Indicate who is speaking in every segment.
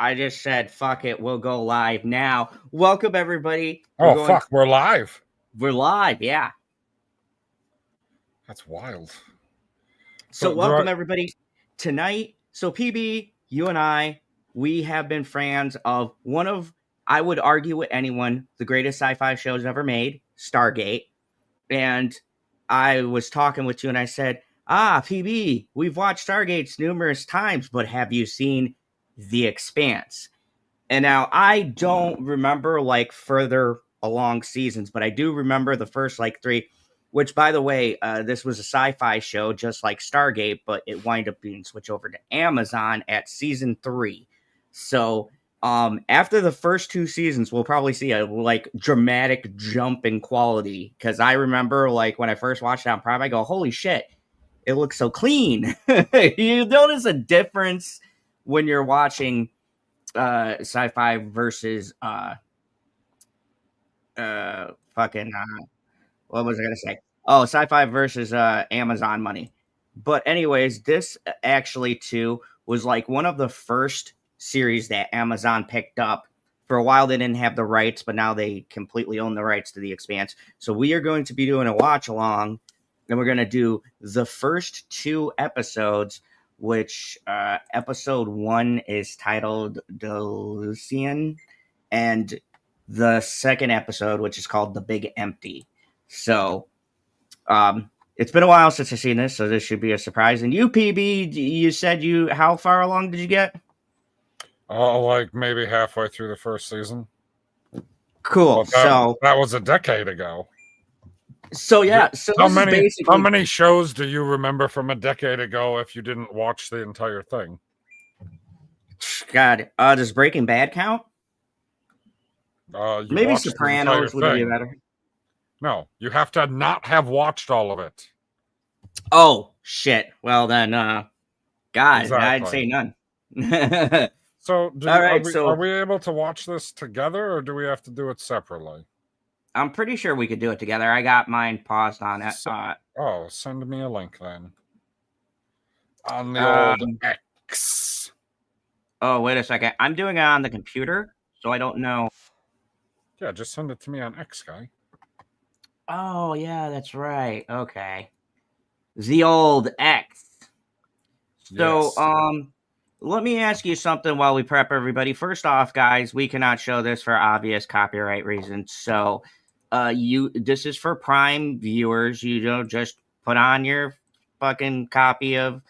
Speaker 1: I just said, fuck it, we'll go live now. Welcome, everybody.
Speaker 2: Oh, fuck, we're live.
Speaker 1: We're live, yeah.
Speaker 2: That's wild.
Speaker 1: So welcome, everybody. Tonight, so PB, you and I, we have been fans of one of, I would argue with anyone, the greatest sci-fi shows ever made, Stargate. And I was talking with you and I said, PB, we've watched Stargates numerous times, but have you seen The Expanse? And now I don't remember like further along seasons, but I do remember the first like three, which by the way, this was a sci-fi show just like Stargate, but it wound up being switched over to Amazon at season 3. So after the first 2 seasons, we'll probably see a like dramatic jump in quality. Cause I remember like when I first watched it on Prime, I go, holy shit, it looks so clean. You notice a difference when you're watching sci-fi versus what was I gonna say? Oh, sci-fi versus Amazon money. But anyways, this actually too was like one of the first series that Amazon picked up. For a while they didn't have the rights, but now they completely own the rights to The Expanse. So we are going to be doing a watch along, and we're going to do the first 2 episodes, which episode 1 is titled Dulcinea, and the second episode, which is called The Big Empty. So it's been a while since I've seen this, so this should be a surprise. And you, PB, you said how far along did you get?
Speaker 2: Oh, like maybe halfway through the first season.
Speaker 1: Cool.
Speaker 2: So that was a decade ago.
Speaker 1: So yeah. So
Speaker 2: how many shows do you remember from a decade ago if you didn't watch the entire thing?
Speaker 1: God, does Breaking Bad count? Maybe Sopranos would be better.
Speaker 2: No, you have to not have watched all of it.
Speaker 1: Oh shit! Well then, God,
Speaker 2: exactly.
Speaker 1: I'd say none.
Speaker 2: So, are we able to watch this together, or do we have to do it separately?
Speaker 1: I'm pretty sure we could do it together. I got mine paused on it.
Speaker 2: Send me a link then. On the old X.
Speaker 1: Oh, wait a second. I'm doing it on the computer, so I don't know.
Speaker 2: Yeah, just send it to me on X, guy.
Speaker 1: Oh, yeah, that's right. Okay. The old X. So, yes. Let me ask you something while we prep everybody. First off, guys, we cannot show this for obvious copyright reasons. So, this is for Prime viewers. You don't just put on your fucking copy of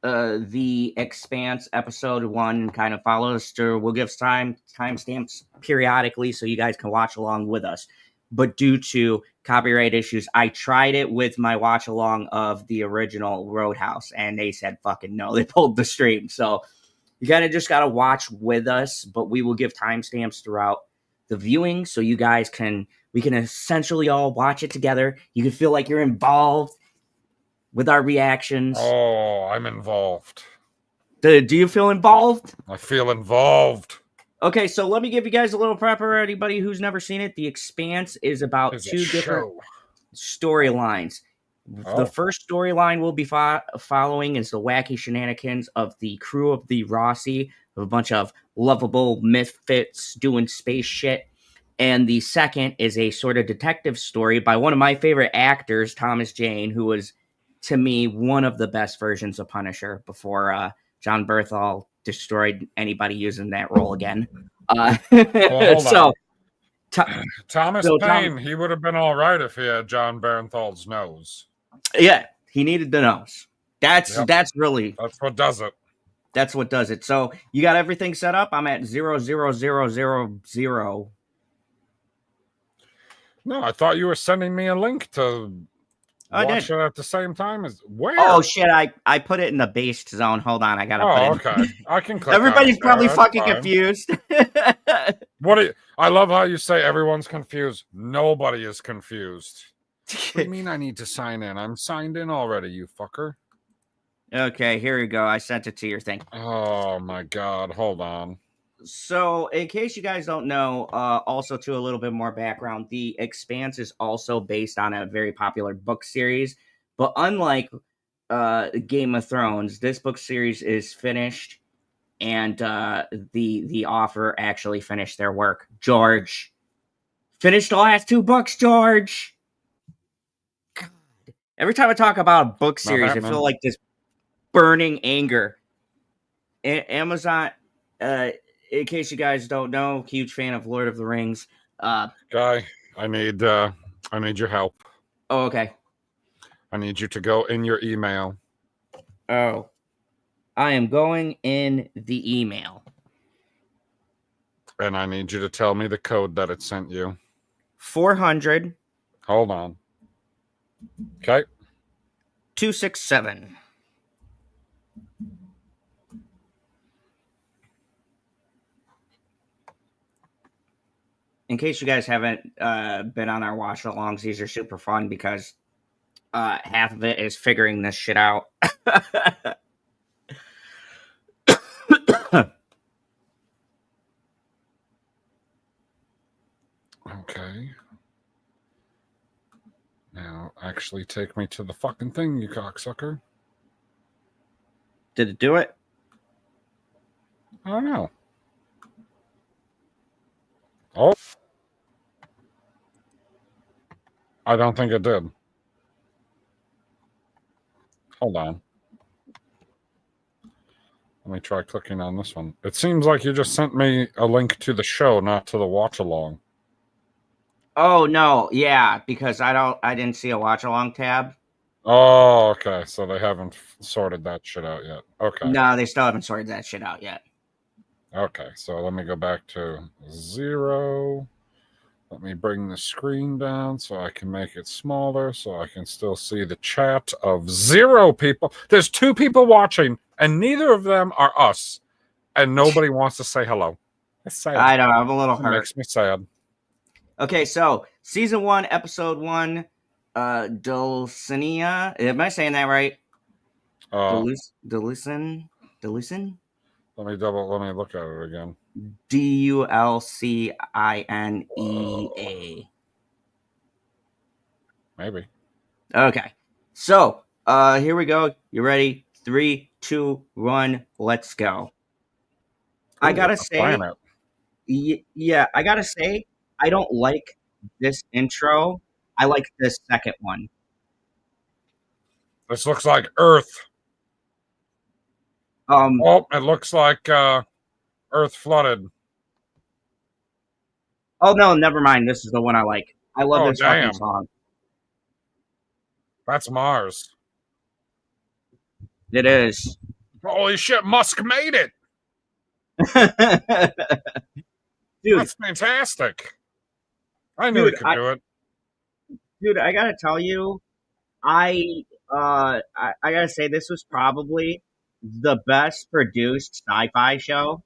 Speaker 1: The Expanse episode 1, kind of follow us through. We'll give timestamps periodically so you guys can watch along with us. But due to copyright issues, I tried it with my watch along of the original Roadhouse, and they said fucking no. They pulled the stream. So you just gotta watch with us, but we will give timestamps throughout the viewing so you guys we can essentially all watch it together. You can feel like you're involved with our reactions.
Speaker 2: Oh, I'm involved.
Speaker 1: Do you feel involved?
Speaker 2: I feel involved.
Speaker 1: Okay, so let me give you guys a little prep for anybody who's never seen it. The Expanse is about 2 different storylines. Oh. The first storyline we'll be following is the wacky shenanigans of the crew of the Rossi, of a bunch of lovable misfits doing space shit. And the second is a sort of detective story by one of my favorite actors, Thomas Jane, who was, to me, one of the best versions of Punisher before John Bernthal destroyed anybody using that role again.
Speaker 2: Thomas Paine, he would have been all right if he had John Bernthal's nose.
Speaker 1: Yeah, he needed the nose. That's
Speaker 2: what does it.
Speaker 1: That's what does it. So you got everything set up? I'm at 00000.
Speaker 2: No, I thought you were sending me a link to watch it at the same time as where?
Speaker 1: Oh shit! I put it in the based zone. Hold on, I gotta.
Speaker 2: Okay. I can click.
Speaker 1: Everybody's probably fucking confused.
Speaker 2: I love how you say everyone's confused. Nobody is confused. What do you mean I need to sign in? I'm signed in already, you fucker.
Speaker 1: Okay, here we go. I sent it to your thing.
Speaker 2: Oh my god! Hold on.
Speaker 1: So, in case you guys don't know, also to a little bit more background, The Expanse is also based on a very popular book series. But unlike Game of Thrones, this book series is finished and the author actually finished their work. George, finish the last 2 books, George. God. Every time I talk about a book series, I feel like this burning anger. Amazon, in case you guys don't know, huge fan of Lord of the Rings.
Speaker 2: Guy, I need your help.
Speaker 1: Oh, okay.
Speaker 2: I need you to go in your email.
Speaker 1: Oh, I am going in the email.
Speaker 2: And I need you to tell me the code that it sent you.
Speaker 1: 400.
Speaker 2: Hold on. Okay.
Speaker 1: 267. In case you guys haven't been on our watch alongs, these are super fun because half of it is figuring this shit out.
Speaker 2: Okay. Now, actually take me to the fucking thing, you cocksucker.
Speaker 1: Did it do it?
Speaker 2: I don't know. Oh. I don't think it did. Hold on. Let me try clicking on this one. It seems like you just sent me a link to the show, not to the watch along.
Speaker 1: Oh no, yeah, because I didn't see a watch along tab.
Speaker 2: Oh, okay. So they haven't sorted that shit out yet. Okay.
Speaker 1: No, they still haven't sorted that shit out yet.
Speaker 2: Okay, so let me go back to 0. Let me bring the screen down so I can make it smaller so I can still see the chat of 0 people. There's 2 people watching, and neither of them are us. And nobody wants to say hello. It's sad.
Speaker 1: I know, I'm a little hurt.
Speaker 2: It makes me sad.
Speaker 1: Okay, so season 1, episode 1, Dulcinea. Am I saying that right? Dulcin?
Speaker 2: Let me look at it again.
Speaker 1: Dulcinea.
Speaker 2: Maybe.
Speaker 1: Okay. So, here we go. You ready? 3, 2, 1, let's go.
Speaker 2: Ooh,
Speaker 1: I gotta say, yeah, I gotta say, I don't like this intro. I like this second one.
Speaker 2: This looks like Earth. Oh, it looks like Earth flooded.
Speaker 1: Oh no, never mind. This is the one I like. I love this fucking song.
Speaker 2: That's Mars.
Speaker 1: It is.
Speaker 2: Holy shit, Musk made it. Dude, that's fantastic. I knew he could do it.
Speaker 1: Dude, I gotta tell you, I gotta say this was probably the best produced sci-fi show.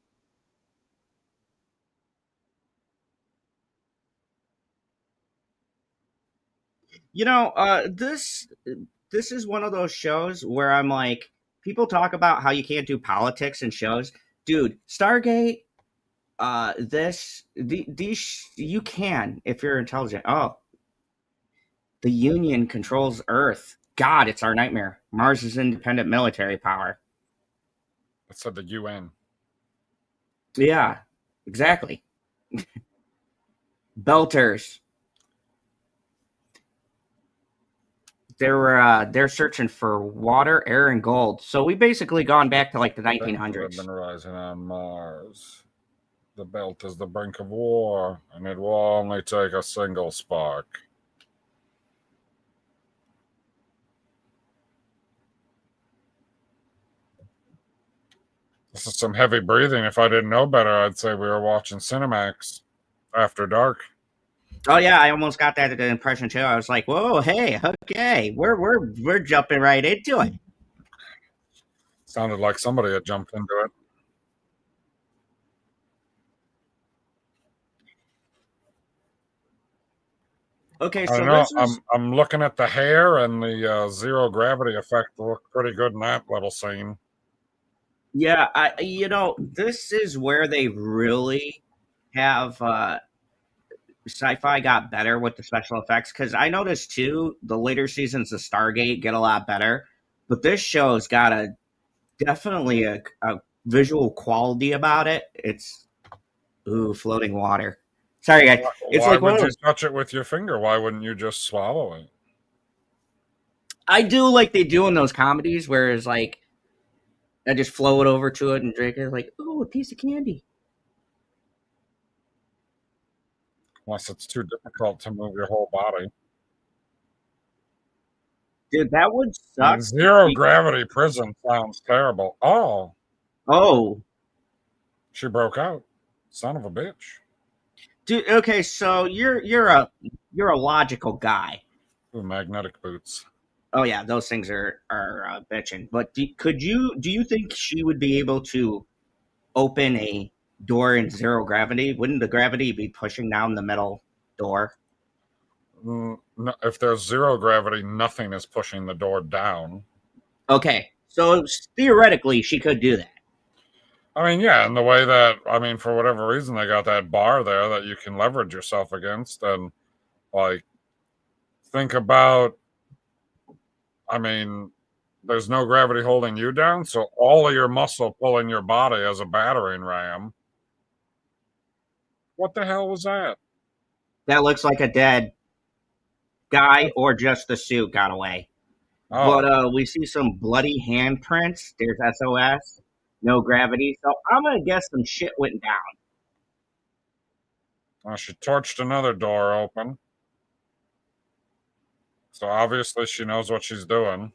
Speaker 1: You know, this is one of those shows where I'm like, people talk about how you can't do politics in shows. Dude, Stargate, these you can if you're intelligent. Oh, the Union controls Earth. God, it's our nightmare. Mars is independent military power.
Speaker 2: It said the UN.
Speaker 1: Yeah, exactly. Belters. They're searching for water, air, and gold. So we basically gone back to like the 1900s.
Speaker 2: Have been rising on Mars. The belt is the brink of war, and it will only take a single spark. This is some heavy breathing. If I didn't know better, I'd say we were watching Cinemax after dark.
Speaker 1: Oh yeah, I almost got that impression too. I was like, "Whoa, hey, okay, we're jumping right into it."
Speaker 2: Sounded like somebody had jumped into it.
Speaker 1: Okay,
Speaker 2: so this is... I'm looking at the hair and the zero gravity effect look pretty good in that little scene.
Speaker 1: Yeah, this is where they really have sci-fi got better with the special effects, because I noticed too the later seasons of Stargate get a lot better, but this show's got definitely a visual quality about it. It's floating water. Sorry, guys. It's
Speaker 2: Why
Speaker 1: like one
Speaker 2: would
Speaker 1: of
Speaker 2: you
Speaker 1: those.
Speaker 2: touch it with your finger? Why wouldn't you just swallow it?
Speaker 1: I do like they do in those comedies, where it's like I just float over to it and drink it. Like, oh, a piece of candy.
Speaker 2: Unless it's too difficult to move your whole body.
Speaker 1: Dude, that would
Speaker 2: I
Speaker 1: suck.
Speaker 2: mean, zero gravity prison sounds terrible. Oh,
Speaker 1: Oh,
Speaker 2: she broke out. Son of a bitch.
Speaker 1: dude. Okay, so you're a logical guy.
Speaker 2: Ooh, magnetic boots.
Speaker 1: Oh yeah, those things are bitching. But do you think she would be able to open a door in zero gravity? Wouldn't the gravity be pushing down the metal door?
Speaker 2: No, if there's zero gravity, nothing is pushing the door down.
Speaker 1: Okay, so theoretically she could do that.
Speaker 2: I mean, yeah, in the way that, I mean, for whatever reason, they got that bar there that you can leverage yourself against. And, like, think about, I mean, there's no gravity holding you down, so all of your muscle pulling your body as a battering ram. What the hell was that?
Speaker 1: That looks like a dead guy, or just the suit got away.
Speaker 2: Oh,
Speaker 1: But we see some bloody handprints. There's SOS, no gravity. So I'm gonna guess some shit went down.
Speaker 2: she torched another door open. So obviously she knows what she's doing.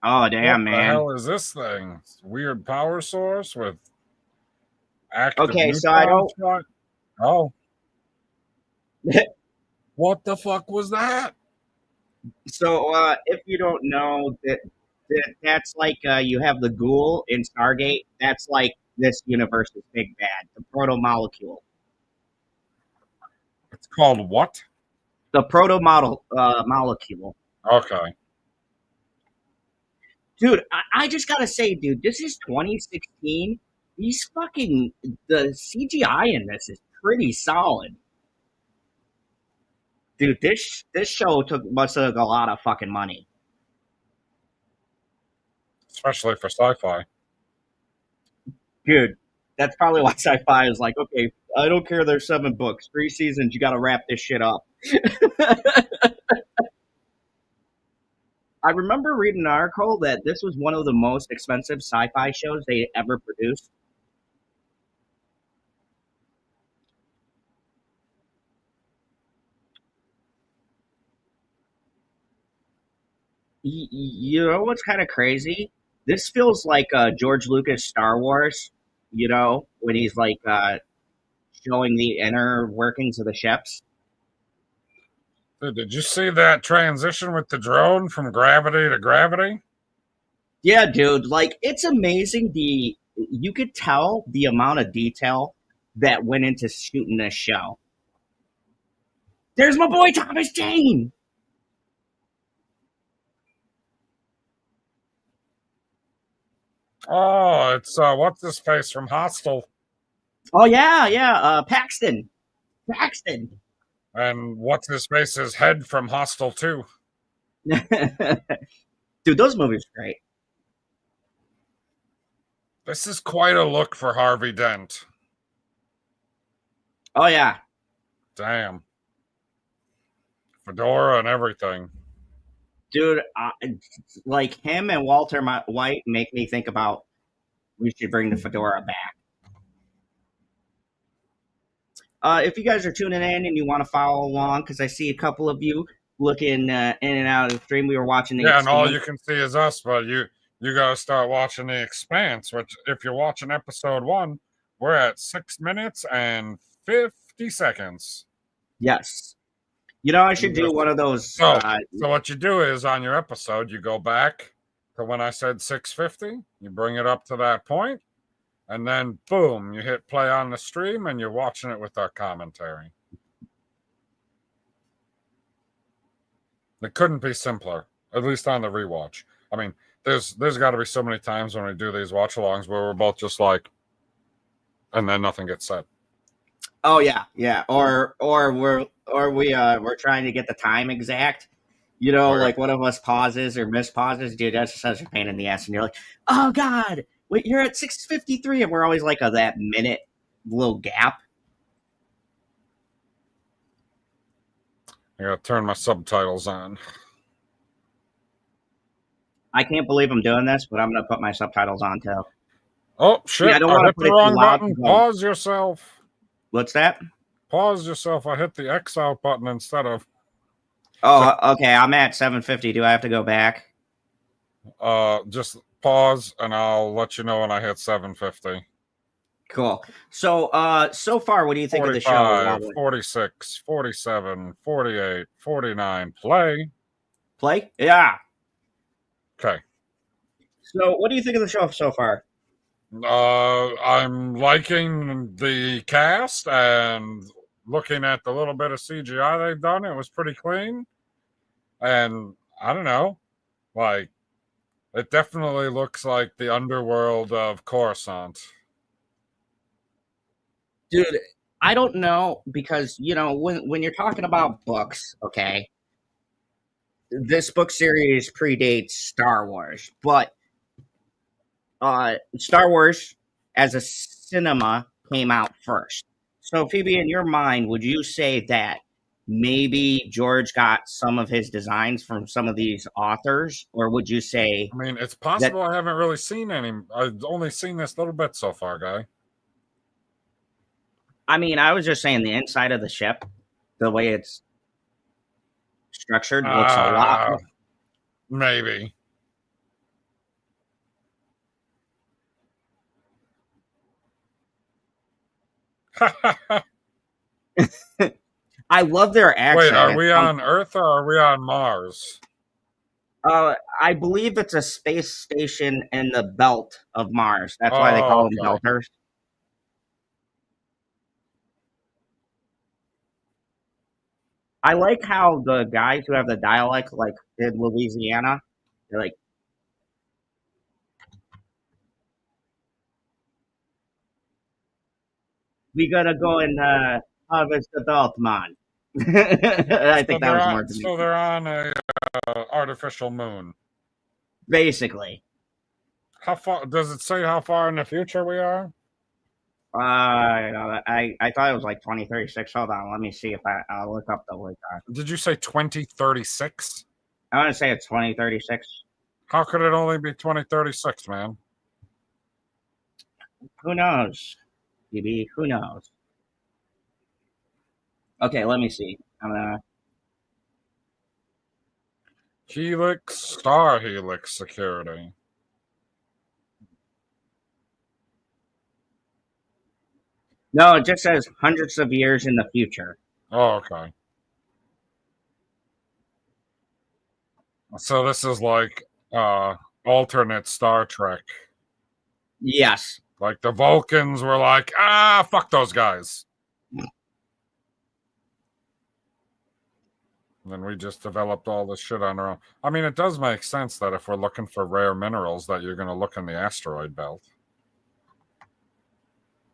Speaker 1: Oh
Speaker 2: What
Speaker 1: damn,
Speaker 2: the
Speaker 1: man.
Speaker 2: hell is this thing? Weird power source with active
Speaker 1: Okay, so I
Speaker 2: neutron
Speaker 1: don't.
Speaker 2: shot? Oh, what the fuck was that?
Speaker 1: So if you don't know that's like you have the ghoul in Stargate. That's like this universe's big bad, the proto molecule.
Speaker 2: It's called what?
Speaker 1: The proto model molecule.
Speaker 2: Okay.
Speaker 1: Dude, I just gotta say, dude, this is 2016. These fucking the CGI in this is pretty solid. Dude, this show must have a lot of fucking money.
Speaker 2: Especially for sci-fi.
Speaker 1: Dude, that's probably why sci-fi is like, okay, I don't care. There's 7 books, 3 seasons. You got to wrap this shit up. I remember reading an article that this was one of the most expensive sci-fi shows they ever produced. You know what's kind of crazy? This feels like George Lucas Star Wars. You know, when he's like showing the inner workings of the ships.
Speaker 2: Dude, did you see that transition with the drone from gravity to gravity?
Speaker 1: Yeah, dude. Like it's amazing. You could tell the amount of detail that went into shooting this show. There's my boy Thomas Jane.
Speaker 2: Oh, it's what's his face from Hostel.
Speaker 1: Oh yeah, yeah. Paxton. Paxton.
Speaker 2: And what's his face's head from Hostel 2.
Speaker 1: Dude, those movies are great.
Speaker 2: This is quite a look for Harvey Dent.
Speaker 1: Oh yeah.
Speaker 2: Damn. Fedora and everything.
Speaker 1: Dude, like him and Walter White make me think about we should bring the fedora back. If you guys are tuning in and you want to follow along, because I see a couple of you looking in and out of the stream, we were watching the
Speaker 2: Yeah, and all
Speaker 1: Expanse.
Speaker 2: you can see is us, but you gotta start watching the Expanse, which if you're watching episode 1, we're at 6 minutes and 50 seconds.
Speaker 1: Yes. You know, I should do one of those.
Speaker 2: So what you do is on your episode, you go back to when I said 650, you bring it up to that point, and then boom, you hit play on the stream and you're watching it with our commentary. It couldn't be simpler, at least on the rewatch. I mean, there's got to be so many times when we do these watch-alongs where we're both just like, and then nothing gets said.
Speaker 1: Oh yeah, yeah. Or we're trying to get the time exact, You know,
Speaker 2: Okay.
Speaker 1: like one of us pauses or miss pauses, dude. That's such a pain in the ass, and you're like, "Oh God, wait, you're at 6:53," and we're always like that minute little gap.
Speaker 2: I gotta turn my subtitles on.
Speaker 1: I can't believe I'm doing this, but I'm gonna put my subtitles on too.
Speaker 2: Oh
Speaker 1: Yeah,
Speaker 2: shit!
Speaker 1: I don't
Speaker 2: I
Speaker 1: want to
Speaker 2: hit
Speaker 1: put
Speaker 2: the
Speaker 1: it too
Speaker 2: wrong
Speaker 1: loud.
Speaker 2: button. Pause yourself.
Speaker 1: What's that?
Speaker 2: Pause yourself. I hit the X out button instead of.
Speaker 1: Oh, okay. I'm at 7:50. Do I have to go back?
Speaker 2: Just pause, and I'll let you know when I hit 750.
Speaker 1: Cool. So, so far, what do you think of the show?
Speaker 2: 45, 46, 47, 48, 49. Play.
Speaker 1: Play? Yeah.
Speaker 2: Okay.
Speaker 1: So, what do you think of the show so far?
Speaker 2: I'm liking the cast and looking at the little bit of CGI they've done. It was pretty clean. And I don't know, like, it definitely looks like the underworld of Coruscant.
Speaker 1: Dude, I don't know because, when you're talking about books, okay, this book series predates Star Wars, but Star Wars as a cinema came out first. So, Phoebe, in your mind, would you say that maybe George got some of his designs from some of these authors, or would you say
Speaker 2: I mean, it's
Speaker 1: that?
Speaker 2: possible I haven't really seen any. I've only seen this little bit so far, guy.
Speaker 1: I mean, I was just saying the inside of the ship, the way it's structured, looks a lot.
Speaker 2: Maybe.
Speaker 1: I love their
Speaker 2: Wait,
Speaker 1: accent.
Speaker 2: are we on Earth or are we on Mars?
Speaker 1: I believe it's a space station in the belt of Mars. That's why they
Speaker 2: Oh,
Speaker 1: call them
Speaker 2: okay.
Speaker 1: belters. I like how the guys who have the dialect, like in Louisiana, they're like, "We gotta go and harvest the belt, man." I think that was more than
Speaker 2: So they're on a artificial moon.
Speaker 1: basically.
Speaker 2: How far does it say how far in the future we are?
Speaker 1: I thought it was like 2036. Hold on, let me see if I'll look up the link.
Speaker 2: Did you say 2036?
Speaker 1: I want to say it's 2036.
Speaker 2: How could it only be 2036, man?
Speaker 1: Who knows? BB, who knows? Okay, let me see. I'm gonna.
Speaker 2: Star Helix Security.
Speaker 1: No, it just says hundreds of years in the future.
Speaker 2: Oh, okay. So this is like alternate Star Trek.
Speaker 1: Yes.
Speaker 2: Like the Vulcans were like, fuck those guys. And then we just developed all this shit on our own. I mean, it does make sense that if we're looking for rare minerals, that you're going to look in the asteroid belt.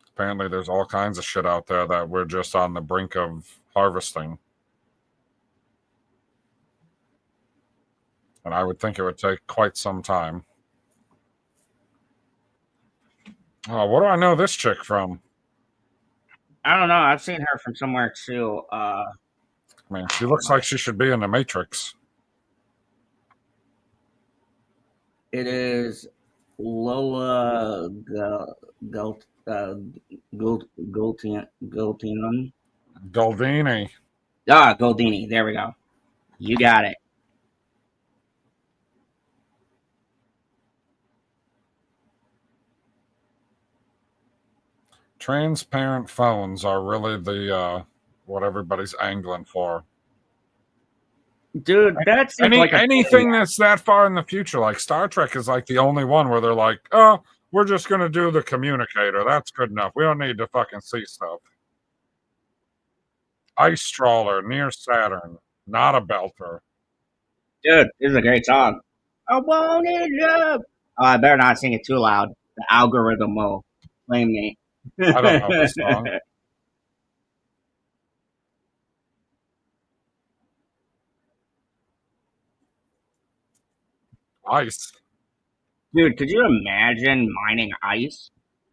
Speaker 2: Apparently, there's all kinds of shit out there that we're just on the brink of harvesting. And I would think it would take quite some time. Oh, what do I know this chick from?
Speaker 1: I don't know. I've seen her from somewhere too.
Speaker 2: I mean, she looks like she should be in the Matrix.
Speaker 1: It is Lola Gultinan.
Speaker 2: Goldini.
Speaker 1: Ah, Goldini. There we go. You got it.
Speaker 2: Transparent phones are really the what everybody's angling for.
Speaker 1: Dude, that seems like
Speaker 2: anything that's that far in the future, like Star Trek is like the only one where they're like, oh, we're just gonna do the communicator. That's good enough. We don't need to fucking see stuff. Ice Trawler near Saturn, not a belter.
Speaker 1: Dude, this is a great song. I want it up. Oh, I better not sing it too loud. The algorithm will blame me.
Speaker 2: I don't know this song. Ice.
Speaker 1: Dude, could you imagine mining ice?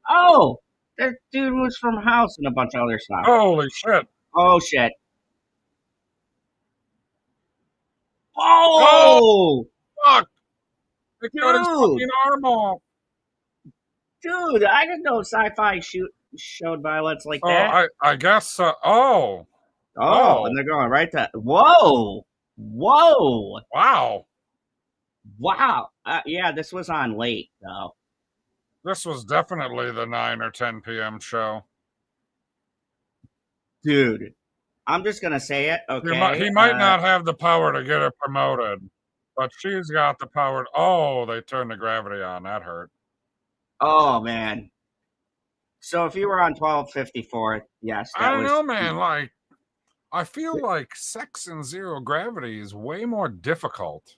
Speaker 1: Oh, that dude was from House and a bunch of other stuff.
Speaker 2: Holy shit.
Speaker 1: Oh shit.
Speaker 2: Oh,
Speaker 1: Oh,
Speaker 2: fuck. It got his
Speaker 1: dude,
Speaker 2: fucking arm off.
Speaker 1: dude, I didn't know sci-fi showed violence like
Speaker 2: Oh,
Speaker 1: that.
Speaker 2: I guess. Oh,
Speaker 1: Oh,
Speaker 2: oh,
Speaker 1: and they're going right to whoa, whoa,
Speaker 2: wow.
Speaker 1: wow. Yeah, this was on late though.
Speaker 2: This was definitely the 9 or 10 p.m. show.
Speaker 1: Dude, I'm just gonna say it,
Speaker 2: He
Speaker 1: okay?
Speaker 2: might not have the power to get her promoted, but she's got the power. Oh, they turned the gravity on. That hurt.
Speaker 1: Oh man. So if you were on 1254, yes,
Speaker 2: I
Speaker 1: that
Speaker 2: don't
Speaker 1: was.
Speaker 2: know, man. Like, I feel like sex in zero gravity is way more difficult.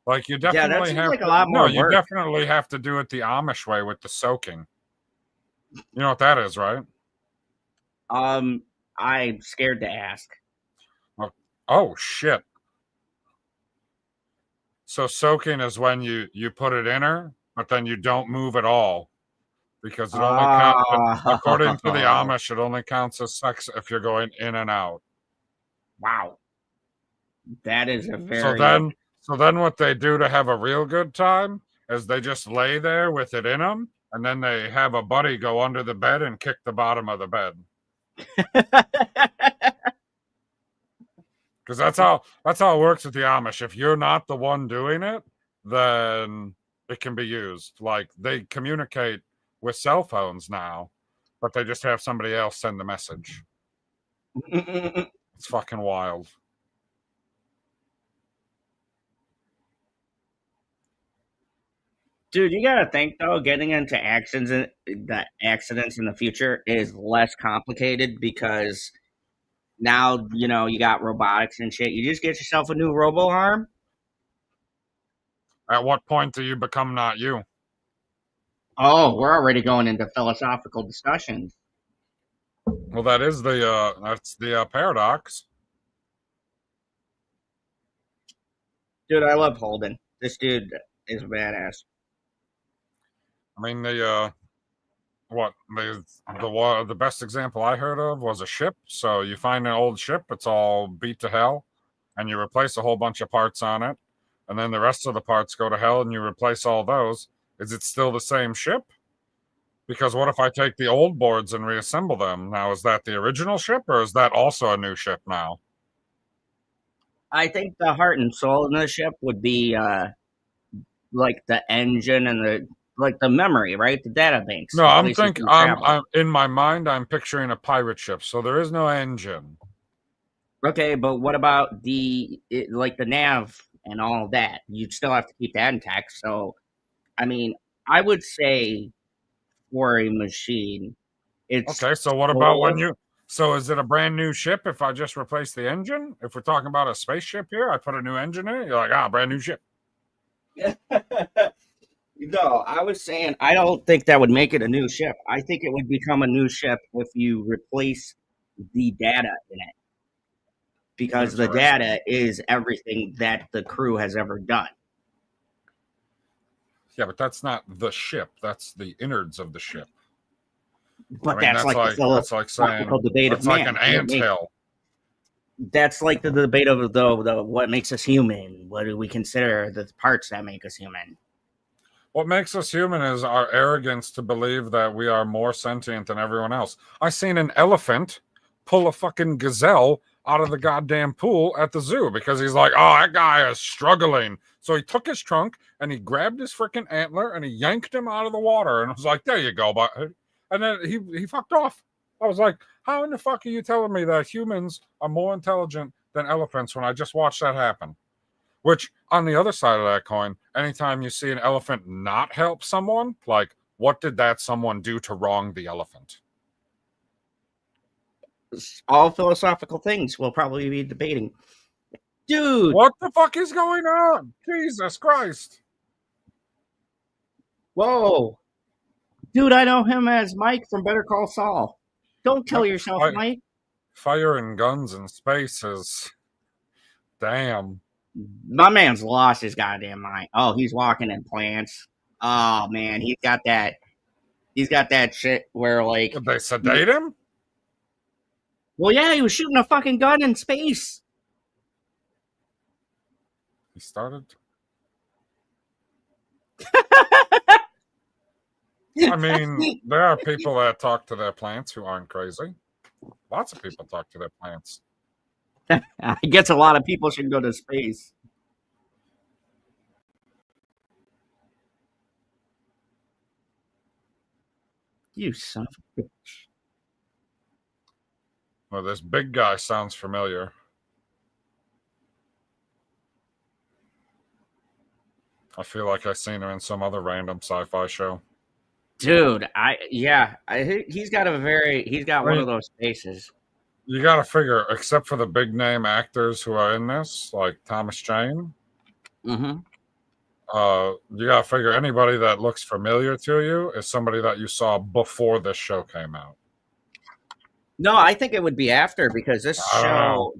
Speaker 2: Like, you
Speaker 1: Yeah, that
Speaker 2: definitely
Speaker 1: seems
Speaker 2: have
Speaker 1: like a
Speaker 2: to.
Speaker 1: lot
Speaker 2: No,
Speaker 1: more
Speaker 2: you
Speaker 1: work.
Speaker 2: definitely have to do it the Amish way with the soaking. You know what that is, right?
Speaker 1: I'm scared to ask.
Speaker 2: Oh shit. So soaking is when you put it in her, but then you don't move at all because it only counts. According to the
Speaker 1: Oh,
Speaker 2: Amish, it only counts as sex if you're going in and out.
Speaker 1: wow. That is a
Speaker 2: So
Speaker 1: very.
Speaker 2: then, so then, what they do to have a real good time is they just lay there with it in them, and then they have a buddy go under the bed and kick the bottom of the bed because that's how it works with the Amish. If you're not the one doing it, then it can be used. Like they communicate with cell phones now, but they just have somebody else send the message. It's fucking wild.
Speaker 1: Dude, you gotta think though, getting into accidents in the future is less complicated because now you got robotics and shit. You just get yourself a new robo arm.
Speaker 2: At what point do you become not you?
Speaker 1: Oh, we're already going into philosophical discussions.
Speaker 2: Well, that's the paradox.
Speaker 1: Dude, I love Holden. This dude is badass.
Speaker 2: I mean, the best example I heard of was a ship. So you find an old ship, it's all beat to hell, and you replace a whole bunch of parts on it, and then the rest of the parts go to hell, and you replace all those. Is it still the same ship? Because what if I take the old boards and reassemble them? Now, is that the original ship, or is that also a new ship now?
Speaker 1: I think the heart and soul in the ship would be like the engine and the memory, right? The data banks,
Speaker 2: No,
Speaker 1: the
Speaker 2: I'm
Speaker 1: places
Speaker 2: think
Speaker 1: you travel.
Speaker 2: I'm in my mind. I'm picturing a pirate ship, so there is no engine.
Speaker 1: Okay, but what about like the nav and all of that? You'd still have to keep that intact. So, I mean, I would say for a machine, it's
Speaker 2: Okay, so what about when
Speaker 1: soul.
Speaker 2: you? So is it a brand new ship if I just replace the engine? If we're talking about a spaceship here, I put a new engine in it. You're like, brand new ship.
Speaker 1: No, I was saying I don't think that would make it a new ship. I think it would become a new ship if you replace the data in it because the
Speaker 2: Interesting.
Speaker 1: data is everything that the crew has ever done.
Speaker 2: Yeah, but that's not the ship. That's the innards of the ship. I
Speaker 1: But
Speaker 2: mean,
Speaker 1: that's like the
Speaker 2: that's like saying
Speaker 1: philosophical debate of
Speaker 2: that's like
Speaker 1: man.
Speaker 2: an ant hill.
Speaker 1: That's like the debate of the what makes us human. What do we consider the parts that make us human?
Speaker 2: What makes us human is our arrogance to believe that we are more sentient than everyone else. I seen an elephant pull a fucking gazelle out of the goddamn pool at the zoo because he's like, oh, that guy is struggling. So he took his trunk and he grabbed his freaking antler and he yanked him out of the water and was like, there you go. And then he fucked off. I was like, how in the fuck are you telling me that humans are more intelligent than elephants when I just watched that happen? Which, on the other side of that coin, anytime you see an elephant not help someone, like, what did that someone do to wrong the elephant?
Speaker 1: All philosophical things we'll probably be debating. Dude,
Speaker 2: What the fuck is going on? Jesus Christ.
Speaker 1: whoa. Dude, I know him as Mike from Better Call Saul. Don't kill
Speaker 2: Yep.
Speaker 1: yourself, Mike.
Speaker 2: Fire and guns in space is damn.
Speaker 1: My man's lost his goddamn mind. Oh, he's walking in plants. Oh man, he's got that. He's got that shit where like.
Speaker 2: Did they sedate him?
Speaker 1: Well, yeah, he was shooting a fucking gun in space.
Speaker 2: He started. I mean, there are people that talk to their plants who aren't crazy. Lots of people talk to their plants.
Speaker 1: I guess a lot of people should go to space. You son of a bitch.
Speaker 2: Well, this big guy sounds familiar. I feel like I've seen her in some other random sci-fi show.
Speaker 1: Dude, he's got one of those faces.
Speaker 2: You got to figure, except for the big name actors who are in this, like Thomas Jane.
Speaker 1: Mm-hmm.
Speaker 2: You got to figure anybody that looks familiar to you is somebody that you saw before this show came out.
Speaker 1: No, I think it would be after because this show,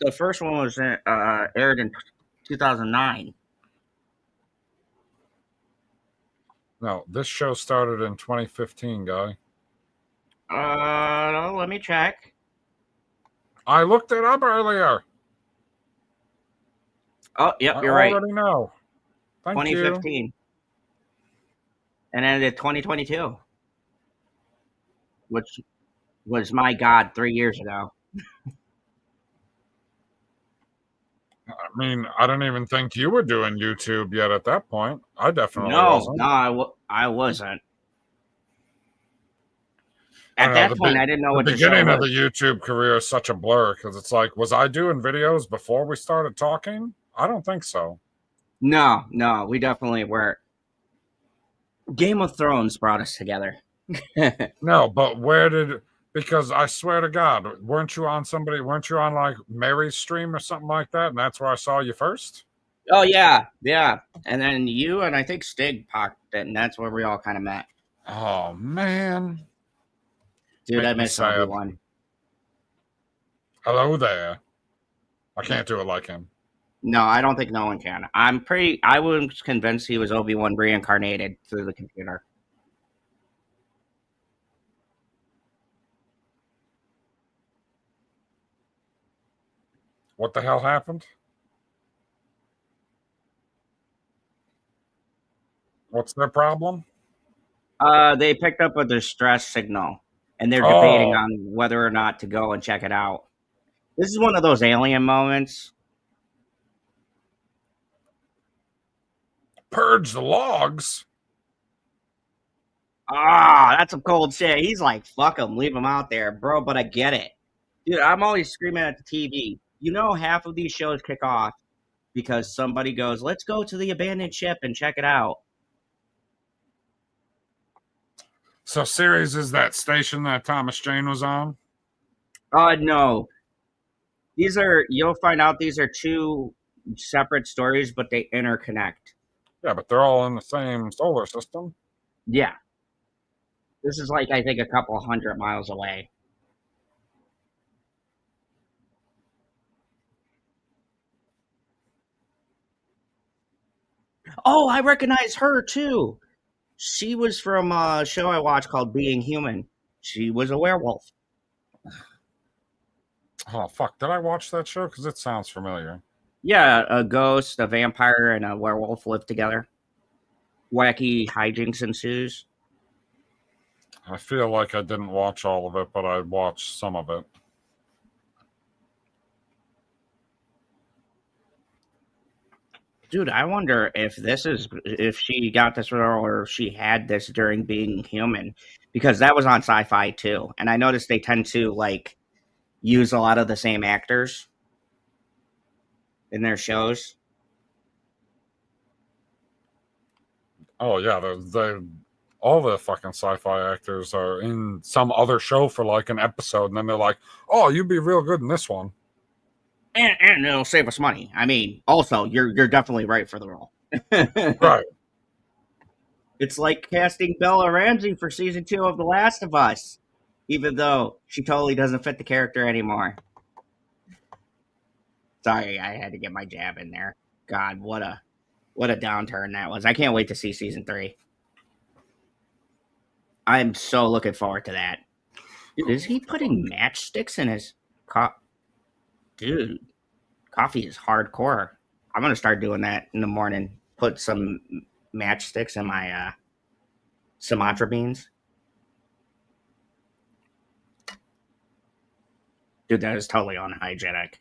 Speaker 1: the first one was aired in 2009.
Speaker 2: No, this show started in 2015, guy.
Speaker 1: Let me check.
Speaker 2: I looked it up earlier.
Speaker 1: Oh, yep, you're right.
Speaker 2: I already know. Thank
Speaker 1: 2015.
Speaker 2: you.
Speaker 1: And then it 2022, which was, my God, 3 years ago.
Speaker 2: I mean, I don't even think you were doing YouTube yet at that point. I definitely wasn't.
Speaker 1: No, I wasn't. At that point, I didn't know what
Speaker 2: the beginning of the YouTube career is such a blur because it's like, was I doing videos before we started talking? I don't think so.
Speaker 1: No, we definitely were. Game of Thrones brought us together.
Speaker 2: No, but because I swear to God, weren't you on like Mary's stream or something like that? And that's where I saw you first?
Speaker 1: Oh, yeah. And then you and I think Stig popped it, and that's where we all kind of met.
Speaker 2: Oh, man.
Speaker 1: Dude, I miss Obi-Wan.
Speaker 2: Hello there. I can't do it like him.
Speaker 1: No, I don't think no one can. I was convinced he was Obi-Wan reincarnated through the computer.
Speaker 2: What the hell happened? What's their problem?
Speaker 1: They picked up a distress signal, and they're debating on whether or not to go and check it out. This is one of those alien moments.
Speaker 2: Purge the logs?
Speaker 1: That's some cold shit. He's like, fuck him, leave him out there, bro, but I get it. Dude, I'm always screaming at the TV. You know, half of these shows kick off because somebody goes, let's go to the abandoned ship and check it out.
Speaker 2: So Ceres is that station that Thomas Jane was on?
Speaker 1: No. You'll find out these are two separate stories, but they interconnect.
Speaker 2: Yeah, but they're all in the same solar system.
Speaker 1: Yeah. This is like, I think, a couple 100 miles away. Oh, I recognize her, too. She was from a show I watched called Being Human. She was a werewolf.
Speaker 2: Oh, fuck. Did I watch that show? Because it sounds familiar.
Speaker 1: Yeah, a ghost, a vampire, and a werewolf live together. Wacky hijinks ensues.
Speaker 2: I feel like I didn't watch all of it, but I watched some of it.
Speaker 1: Dude, I wonder if she got this or she had this during Being Human, because that was on Sci-Fi too. And I noticed they tend to like use a lot of the same actors in their shows.
Speaker 2: Oh yeah, all the fucking sci-fi actors are in some other show for like an episode, and then they're like, "Oh, you'd be real good in this one."
Speaker 1: And it'll save us money. I mean, also, you're definitely right for the role.
Speaker 2: Right.
Speaker 1: It's like casting Bella Ramsey for season 2 of The Last of Us, even though she totally doesn't fit the character anymore. Sorry, I had to get my jab in there. God, what a downturn that was. I can't wait to see season 3. I'm so looking forward to that. Dude, is he putting matchsticks in his Dude, coffee is hardcore. I'm gonna start doing that in the morning. Put some matchsticks in my Sumatra beans. Dude, that is totally unhygienic.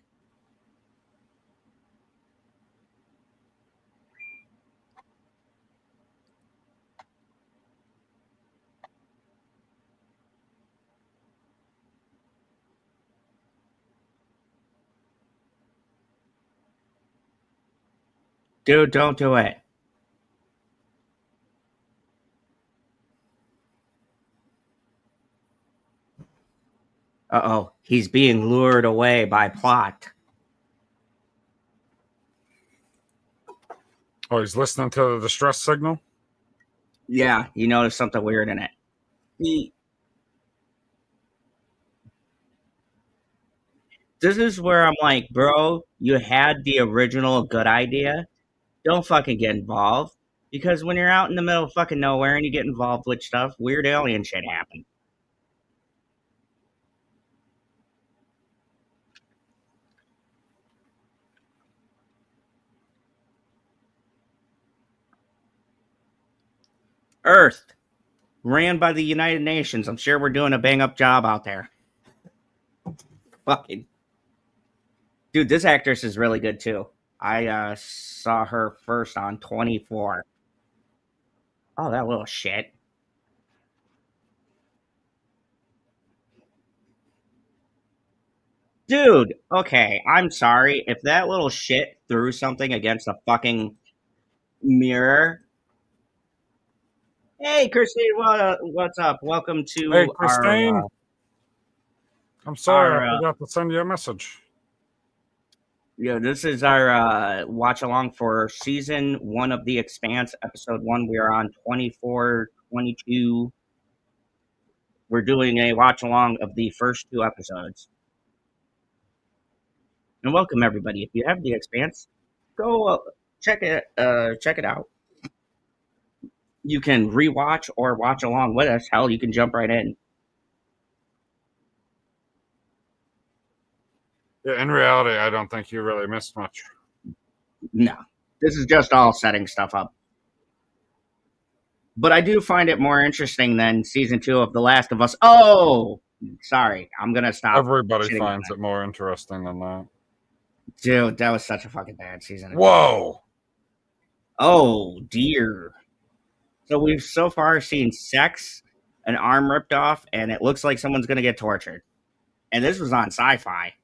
Speaker 1: Dude, don't do it. Uh-oh, he's being lured away by plot.
Speaker 2: Oh, he's listening to the distress signal?
Speaker 1: Yeah, you noticed something weird in it. This is where I'm like, bro, you had the original good idea. Don't fucking get involved. Because when you're out in the middle of fucking nowhere and you get involved with stuff, weird alien shit happens. Earth, ran by the United Nations. I'm sure we're doing a bang up job out there. Fucking. Dude, this actress is really good too. I saw her first on 24. Oh, that little shit. Dude, okay, I'm sorry. If that little shit threw something against a fucking mirror. Hey, Christine, what's up? Welcome
Speaker 2: Hey,
Speaker 1: to
Speaker 2: Christine. I'm sorry, I forgot to send you a message.
Speaker 1: Yeah, this is our watch along for season 1 of The Expanse, episode 1. We are on 24, 22. We're doing a watch along of the first 2 episodes. And welcome everybody. If you have The Expanse, go check it out. You can rewatch or watch along with us. Hell, you can jump right in.
Speaker 2: Yeah, in reality, I don't think you really missed much.
Speaker 1: No, this is just all setting stuff up. But I do find it more interesting than season 2 of The Last of Us. Oh, sorry, I'm gonna stop.
Speaker 2: Everybody finds it more interesting than that.
Speaker 1: Dude, that was such a fucking bad season.
Speaker 2: Whoa!
Speaker 1: Oh dear. So we've so far seen sex, an arm ripped off, and it looks like someone's gonna get tortured. And this was on Sci-Fi.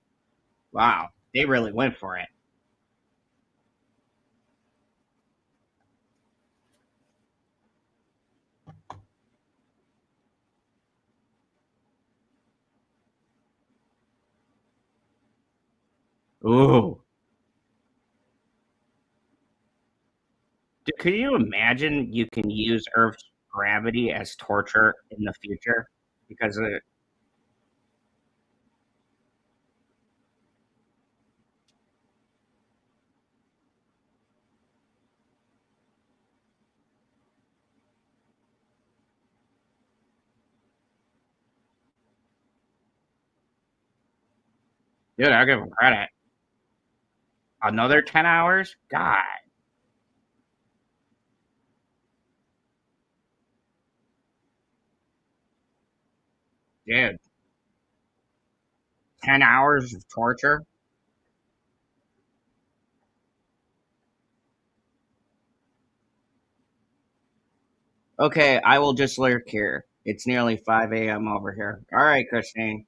Speaker 1: Wow, they really went for it. Ooh. Can you imagine you can use Earth's gravity as torture in the future? Because dude, I'll give them credit. Another 10 hours? God. Dude. 10 hours of torture? Okay, I will just lurk here. It's nearly 5 a.m. over here. All right, Christine.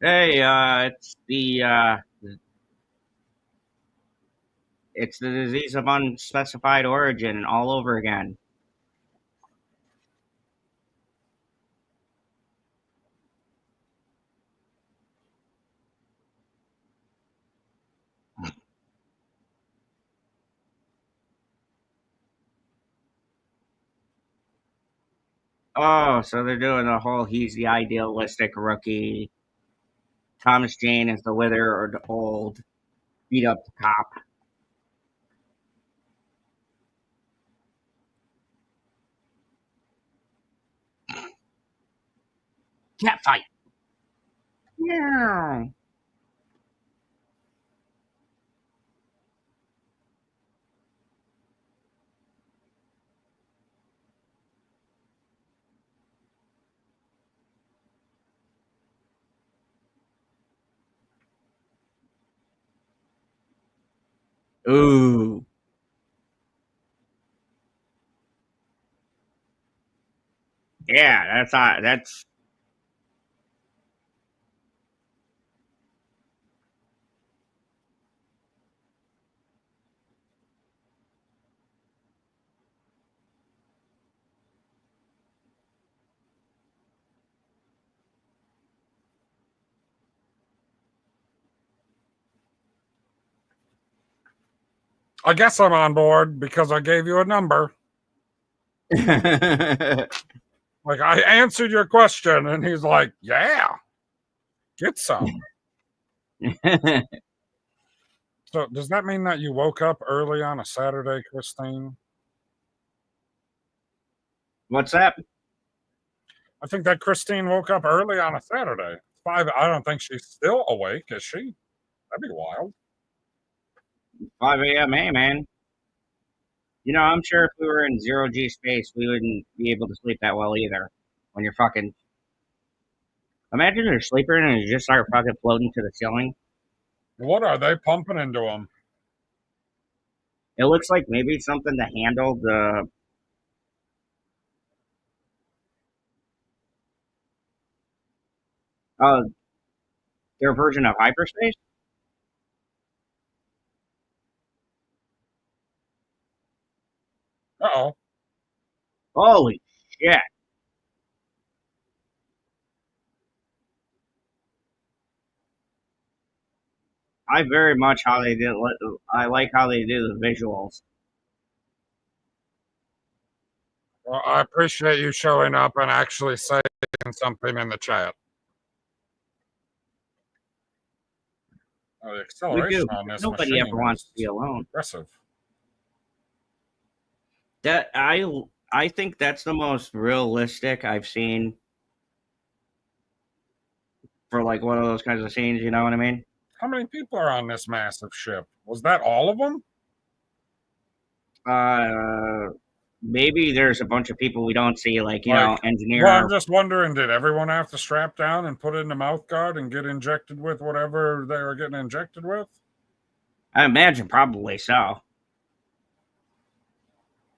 Speaker 1: Hey, it's the disease of unspecified origin all over again. Oh, so they're doing the whole he's the idealistic rookie. Thomas Jane is the withered old beat up cop. Cat fight. Yeah. Ooh. Yeah, that's
Speaker 2: I guess I'm on board because I gave you a number. Like, I answered your question, and he's like, yeah, get some. So does that mean that you woke up early on a Saturday, Christine?
Speaker 1: What's that?
Speaker 2: I think that Christine woke up early on a Saturday. 5. I don't think she's still awake, is she? That'd be wild.
Speaker 1: 5 a.m. Hey, man. You know, I'm sure if we were in zero G space, we wouldn't be able to sleep that well either. When you're fucking. Imagine you're sleeping and you just start fucking floating to the ceiling.
Speaker 2: What are they pumping into them?
Speaker 1: It looks like maybe something to handle uh their version of hyperspace.
Speaker 2: Uh-oh.
Speaker 1: Holy shit! I very much how they did. I like how they do the visuals.
Speaker 2: Well, I appreciate you showing up and actually saying something in the chat. The
Speaker 1: We do.
Speaker 2: acceleration on this
Speaker 1: Nobody ever
Speaker 2: machine
Speaker 1: wants to
Speaker 2: is
Speaker 1: be alone.
Speaker 2: impressive.
Speaker 1: That I think that's the most realistic I've seen for like one of those kinds of scenes. You know what I mean?
Speaker 2: How many people are on this massive ship? Was that all of them?
Speaker 1: Uh, maybe there's a bunch of people we don't see, like
Speaker 2: Like, well, I'm
Speaker 1: engineer.
Speaker 2: just wondering, did everyone have to strap down and put in the mouth guard and get injected with whatever they were getting injected with?
Speaker 1: I imagine probably so.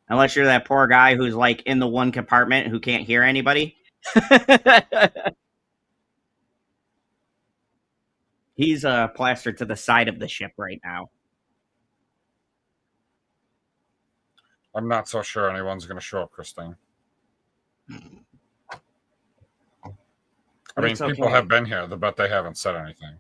Speaker 1: Unless you're that poor guy who's like in the one compartment who can't hear anybody. He's plastered to the side of the ship right now.
Speaker 2: I'm not so sure anyone's going to show up, Christine. I mean, people have been here, but they haven't said anything.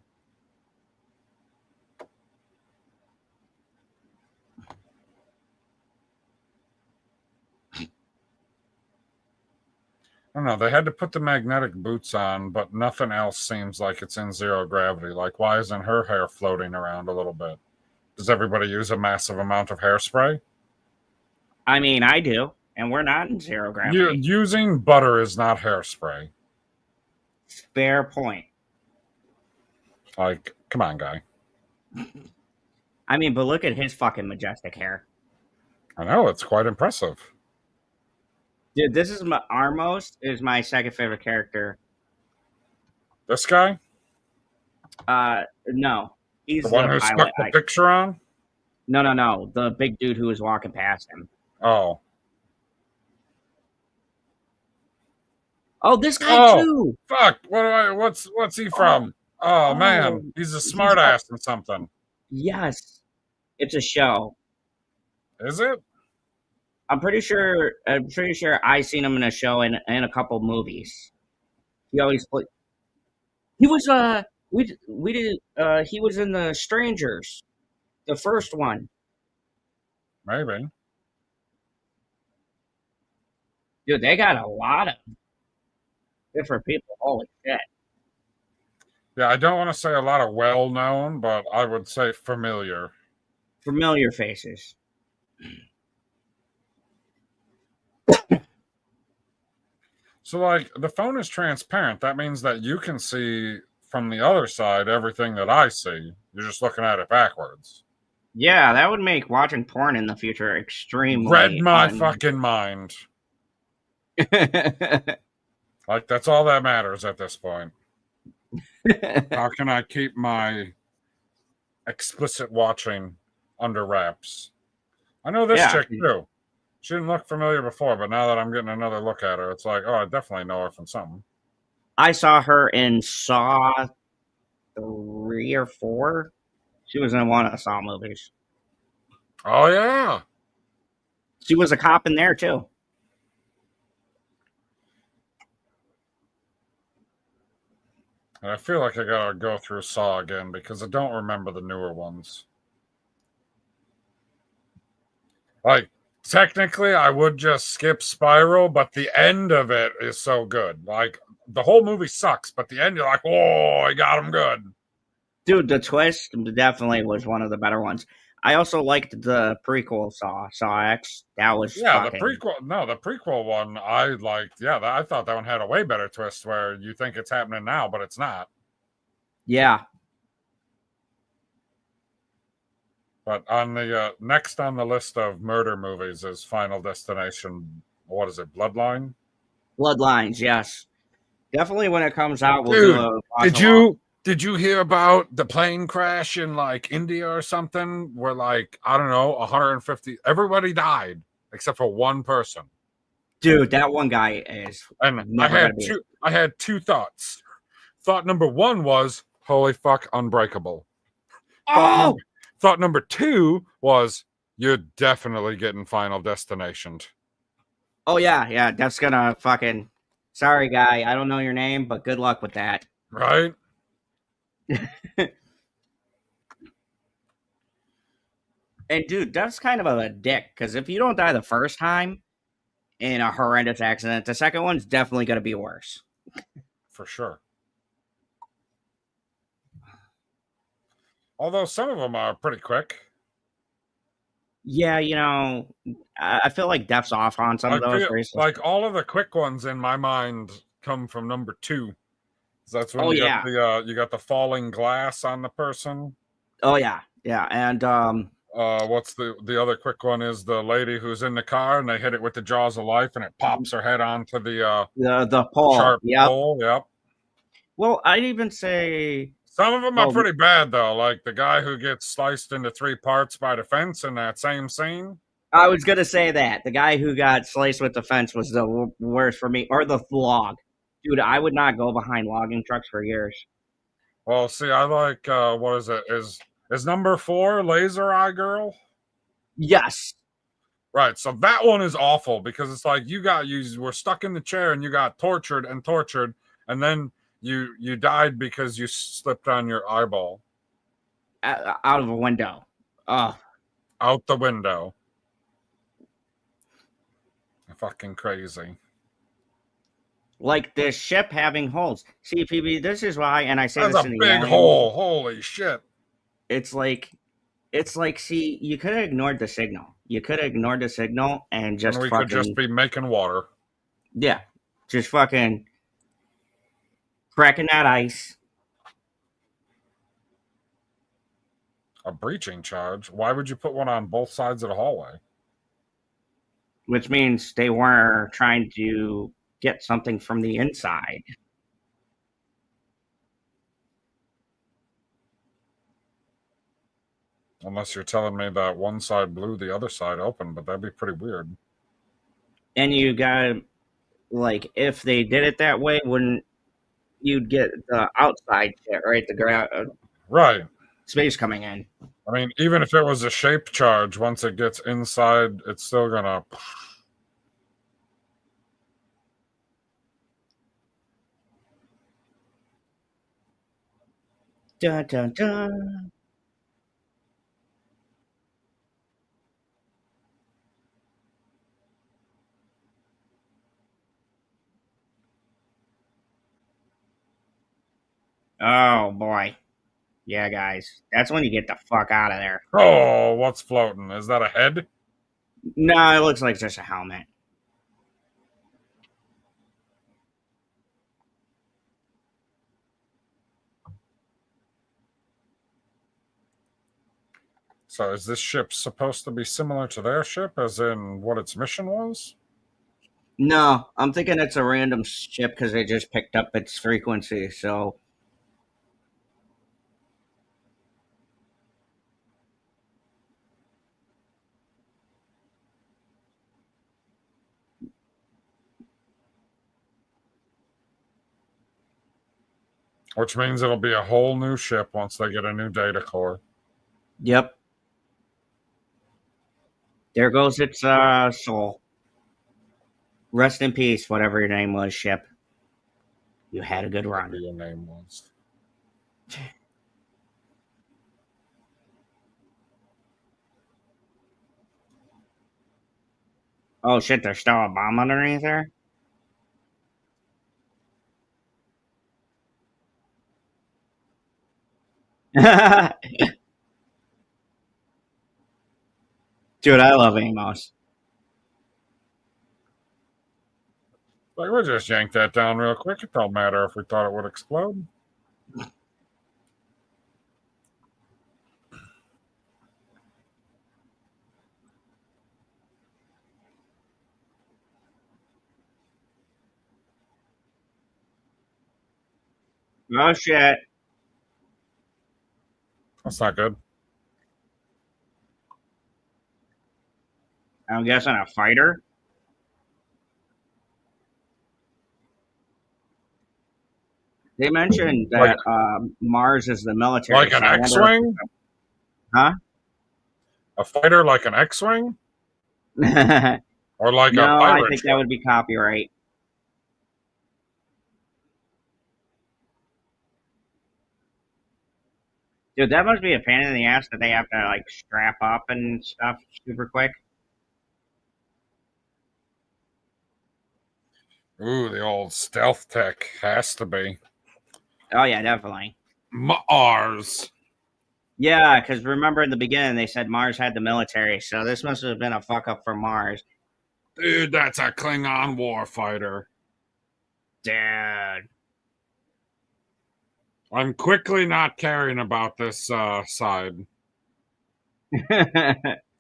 Speaker 2: I don't know. They had to put the magnetic boots on, but nothing else seems like it's in zero gravity. Like, why isn't her hair floating around a little bit? Does everybody use a massive amount of hairspray?
Speaker 1: I mean, I do, and we're not in zero gravity.
Speaker 2: Using butter is not hairspray.
Speaker 1: Fair point.
Speaker 2: Like, come on, guy.
Speaker 1: I mean, but look at his fucking majestic hair.
Speaker 2: I know, it's quite impressive.
Speaker 1: Dude, this is Armos is my second favorite character.
Speaker 2: This guy?
Speaker 1: No. He's
Speaker 2: the one who stuck the picture on?
Speaker 1: No. The big dude who was walking past him.
Speaker 2: Oh.
Speaker 1: Oh, this guy too.
Speaker 2: Fuck. What's he from? Oh man. He's a smartass in something.
Speaker 1: Yes. It's a show.
Speaker 2: Is it?
Speaker 1: I'm pretty sure I seen him in a show and in a couple movies. He always played. He was we did he was in the Strangers, the first one.
Speaker 2: Maybe.
Speaker 1: Dude, they got a lot of different people. Holy shit.
Speaker 2: Yeah, I don't want to say a lot of well known, but I would say familiar.
Speaker 1: Familiar faces.
Speaker 2: So, like, the phone is transparent. That means that you can see from the other side everything that I see. You're just looking at it backwards.
Speaker 1: Yeah, that would make watching porn in the future
Speaker 2: Read
Speaker 1: extremely
Speaker 2: my fucking mind. Like, that's all that matters at this point. How can I keep my explicit watching under wraps? I know this
Speaker 1: Yeah,
Speaker 2: chick too. She didn't look familiar before, but now that I'm getting another look at her, it's like, oh, I definitely know her from something.
Speaker 1: I saw her in Saw 3 or 4. She was in one of the Saw movies.
Speaker 2: Oh, yeah.
Speaker 1: She was a cop in there too.
Speaker 2: And I feel like I gotta go through Saw again because I don't remember the newer ones. Like, technically, I would just skip Spiral, but the end of it is so good. Like, the whole movie sucks, but the end, you're like, oh, I got him good.
Speaker 1: Dude, the twist definitely was one of the better ones. I also liked the prequel Saw X. That was
Speaker 2: Yeah, the
Speaker 1: fucking
Speaker 2: prequel, no, the prequel one, I liked. Yeah, I thought that one had a way better twist where you think it's happening now, but it's not.
Speaker 1: yeah.
Speaker 2: But on the next on the list of murder movies is Final Destination. What is it? Bloodline.
Speaker 1: Bloodlines, yes. Definitely when it comes out, we'll do
Speaker 2: Dude,
Speaker 1: a watch
Speaker 2: did
Speaker 1: along.
Speaker 2: you hear about the plane crash in like India or something? Where like I don't know, 150 everybody died except for one person.
Speaker 1: Dude, that one guy is
Speaker 2: And
Speaker 1: never gonna be.
Speaker 2: I had two thoughts. Thought number one was holy fuck, Unbreakable. Thought
Speaker 1: Oh,
Speaker 2: number thought number two was you're definitely getting Final Destination.
Speaker 1: oh yeah, yeah. That's gonna fucking. Sorry, guy. I don't know your name, but good luck with that.
Speaker 2: Right?
Speaker 1: And dude, that's kind of a dick because if you don't die the first time in a horrendous accident, the second one's definitely gonna be worse.
Speaker 2: For sure. Although some of them are pretty quick.
Speaker 1: Yeah, I feel like death's off on some
Speaker 2: I
Speaker 1: of those.
Speaker 2: feel
Speaker 1: Where it's just,
Speaker 2: like all of the quick ones in my mind come from number two. That's when
Speaker 1: oh yeah,
Speaker 2: you got the falling glass on the person.
Speaker 1: oh yeah, yeah, and
Speaker 2: What's the other quick one is the lady who's in the car and they hit it with the jaws of life and it pops her head onto the
Speaker 1: the pole.
Speaker 2: sharp
Speaker 1: Yep.
Speaker 2: pole. Yep.
Speaker 1: Well, I'd even say,
Speaker 2: Some of them are
Speaker 1: well,
Speaker 2: pretty bad though, like the guy who gets sliced into three parts by the fence in that same scene.
Speaker 1: I was gonna say that the guy who got sliced with the fence was the worst for me, or the log. Dude, I would not go behind logging trucks for years.
Speaker 2: Well, see, I like what is it? Is number four Laser Eye Girl?
Speaker 1: Yes.
Speaker 2: Right. So that one is awful because it's like you were stuck in the chair and you got tortured and tortured, and then you died because you slipped on your eyeball
Speaker 1: Out of a window. Oh,
Speaker 2: out the window. Fucking crazy.
Speaker 1: like the ship having holes. See, PB, this is why, and I say
Speaker 2: That's
Speaker 1: this
Speaker 2: a
Speaker 1: in the
Speaker 2: big
Speaker 1: alien.
Speaker 2: hole. Holy shit.
Speaker 1: It's like, see, you could have ignored the signal. You could have ignored the signal and
Speaker 2: And
Speaker 1: just
Speaker 2: we could just
Speaker 1: fucking,
Speaker 2: be making water.
Speaker 1: yeah, just fucking cracking that ice.
Speaker 2: A breaching charge. Why would you put one on both sides of the hallway?
Speaker 1: Which means they were trying to get something from the inside.
Speaker 2: Unless you're telling me that one side blew the other side open, but that'd be pretty weird.
Speaker 1: And you got, like, if they did it that way, wouldn't you'd get the outside shit, right? The ground
Speaker 2: Right.
Speaker 1: space coming in.
Speaker 2: I mean, even if it was a shape charge, once it gets inside, it's still gonna.
Speaker 1: Dun, dun, dun. Oh boy. Yeah, guys. That's when you get the fuck out of there.
Speaker 2: Oh, what's floating? Is that a head?
Speaker 1: No, it looks like just a helmet.
Speaker 2: So is this ship supposed to be similar to their ship, as in what its mission was?
Speaker 1: No, I'm thinking it's a random ship because they just picked up its frequency. So,
Speaker 2: Which means it'll be a whole new ship once they get a new data core.
Speaker 1: yep. There goes its soul. Rest in peace, whatever your name was, ship. You had a good
Speaker 2: Whatever
Speaker 1: run.
Speaker 2: your name was.
Speaker 1: Oh shit, there's still a bomb underneath there? Dude, I love Amos.
Speaker 2: Like, we'll just yank that down real quick. It don't matter if we thought it would explode.
Speaker 1: Oh shit.
Speaker 2: That's not good.
Speaker 1: I'm guessing a fighter? They mentioned
Speaker 2: Like,
Speaker 1: that Mars is the military.
Speaker 2: like an
Speaker 1: So
Speaker 2: X-wing?
Speaker 1: Huh?
Speaker 2: A fighter like an X-wing?
Speaker 1: No,
Speaker 2: Or like a
Speaker 1: I
Speaker 2: pirate
Speaker 1: think that
Speaker 2: ship?
Speaker 1: would be copyright. Dude, that must be a pain in the ass that they have to like strap up and stuff super quick.
Speaker 2: Ooh, the old stealth tech has to be.
Speaker 1: Oh yeah, definitely.
Speaker 2: Mars.
Speaker 1: Yeah, because remember in the beginning they said Mars had the military, so this must have been a fuck up for Mars.
Speaker 2: Dude, that's a Klingon warfighter.
Speaker 1: Dude.
Speaker 2: I'm quickly not caring about this side.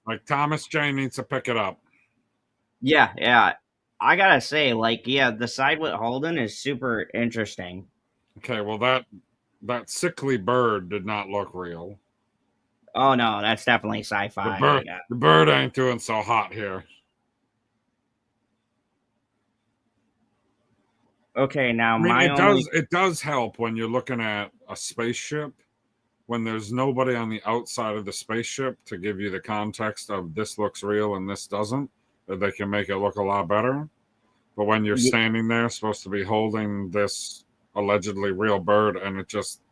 Speaker 2: Like, Thomas J needs to pick it up.
Speaker 1: Yeah, yeah. I gotta say, like, yeah, the side with Holden is super interesting.
Speaker 2: Okay, well, that sickly bird did not look real.
Speaker 1: Oh no, that's definitely sci-fi. Yeah.
Speaker 2: The bird ain't doing so hot here.
Speaker 1: Okay, now
Speaker 2: I mean,
Speaker 1: my only
Speaker 2: it does help when you're looking at a spaceship when there's nobody on the outside of the spaceship to give you the context of this looks real and this doesn't, that they can make it look a lot better. But when you're standing there, supposed to be holding this allegedly real bird, and it just,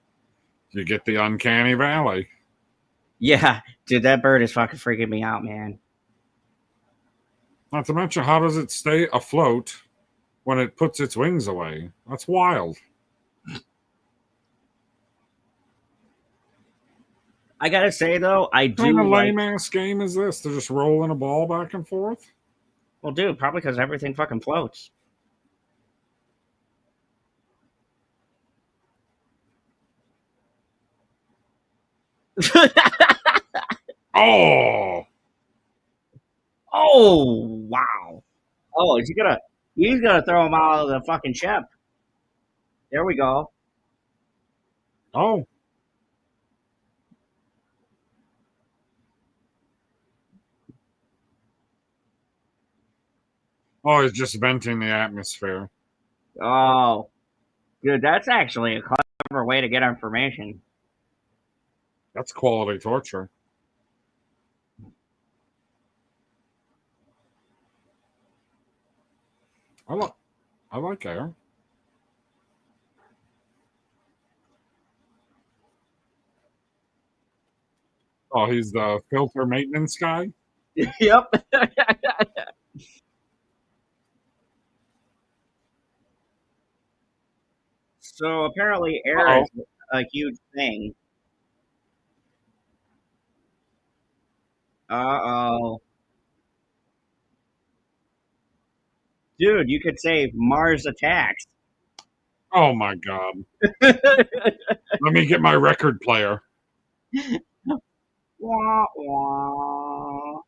Speaker 2: you get the uncanny valley.
Speaker 1: yeah, dude, that bird is fucking freaking me out, man.
Speaker 2: Not to mention, how does it stay afloat when it puts its wings away? That's wild.
Speaker 1: I gotta say though, I
Speaker 2: What kind
Speaker 1: do
Speaker 2: of
Speaker 1: like.
Speaker 2: lame ass game is this? They're just rolling a ball back and forth?
Speaker 1: Well, dude, probably because everything fucking floats.
Speaker 2: Oh!
Speaker 1: Oh wow! Oh, is he gonna? He's gonna throw him out of the fucking ship. There we go.
Speaker 2: Oh. Oh, he's just venting the atmosphere.
Speaker 1: Oh, dude, that's actually a clever way to get information.
Speaker 2: That's quality torture. I like air. Oh, he's the filter maintenance guy?
Speaker 1: Yep. So apparently, air
Speaker 2: Uh-oh.
Speaker 1: is a huge thing. Uh-oh. Dude, you could say Mars attacks.
Speaker 2: Oh my god. Let me get my record player.
Speaker 1: Wah, wah.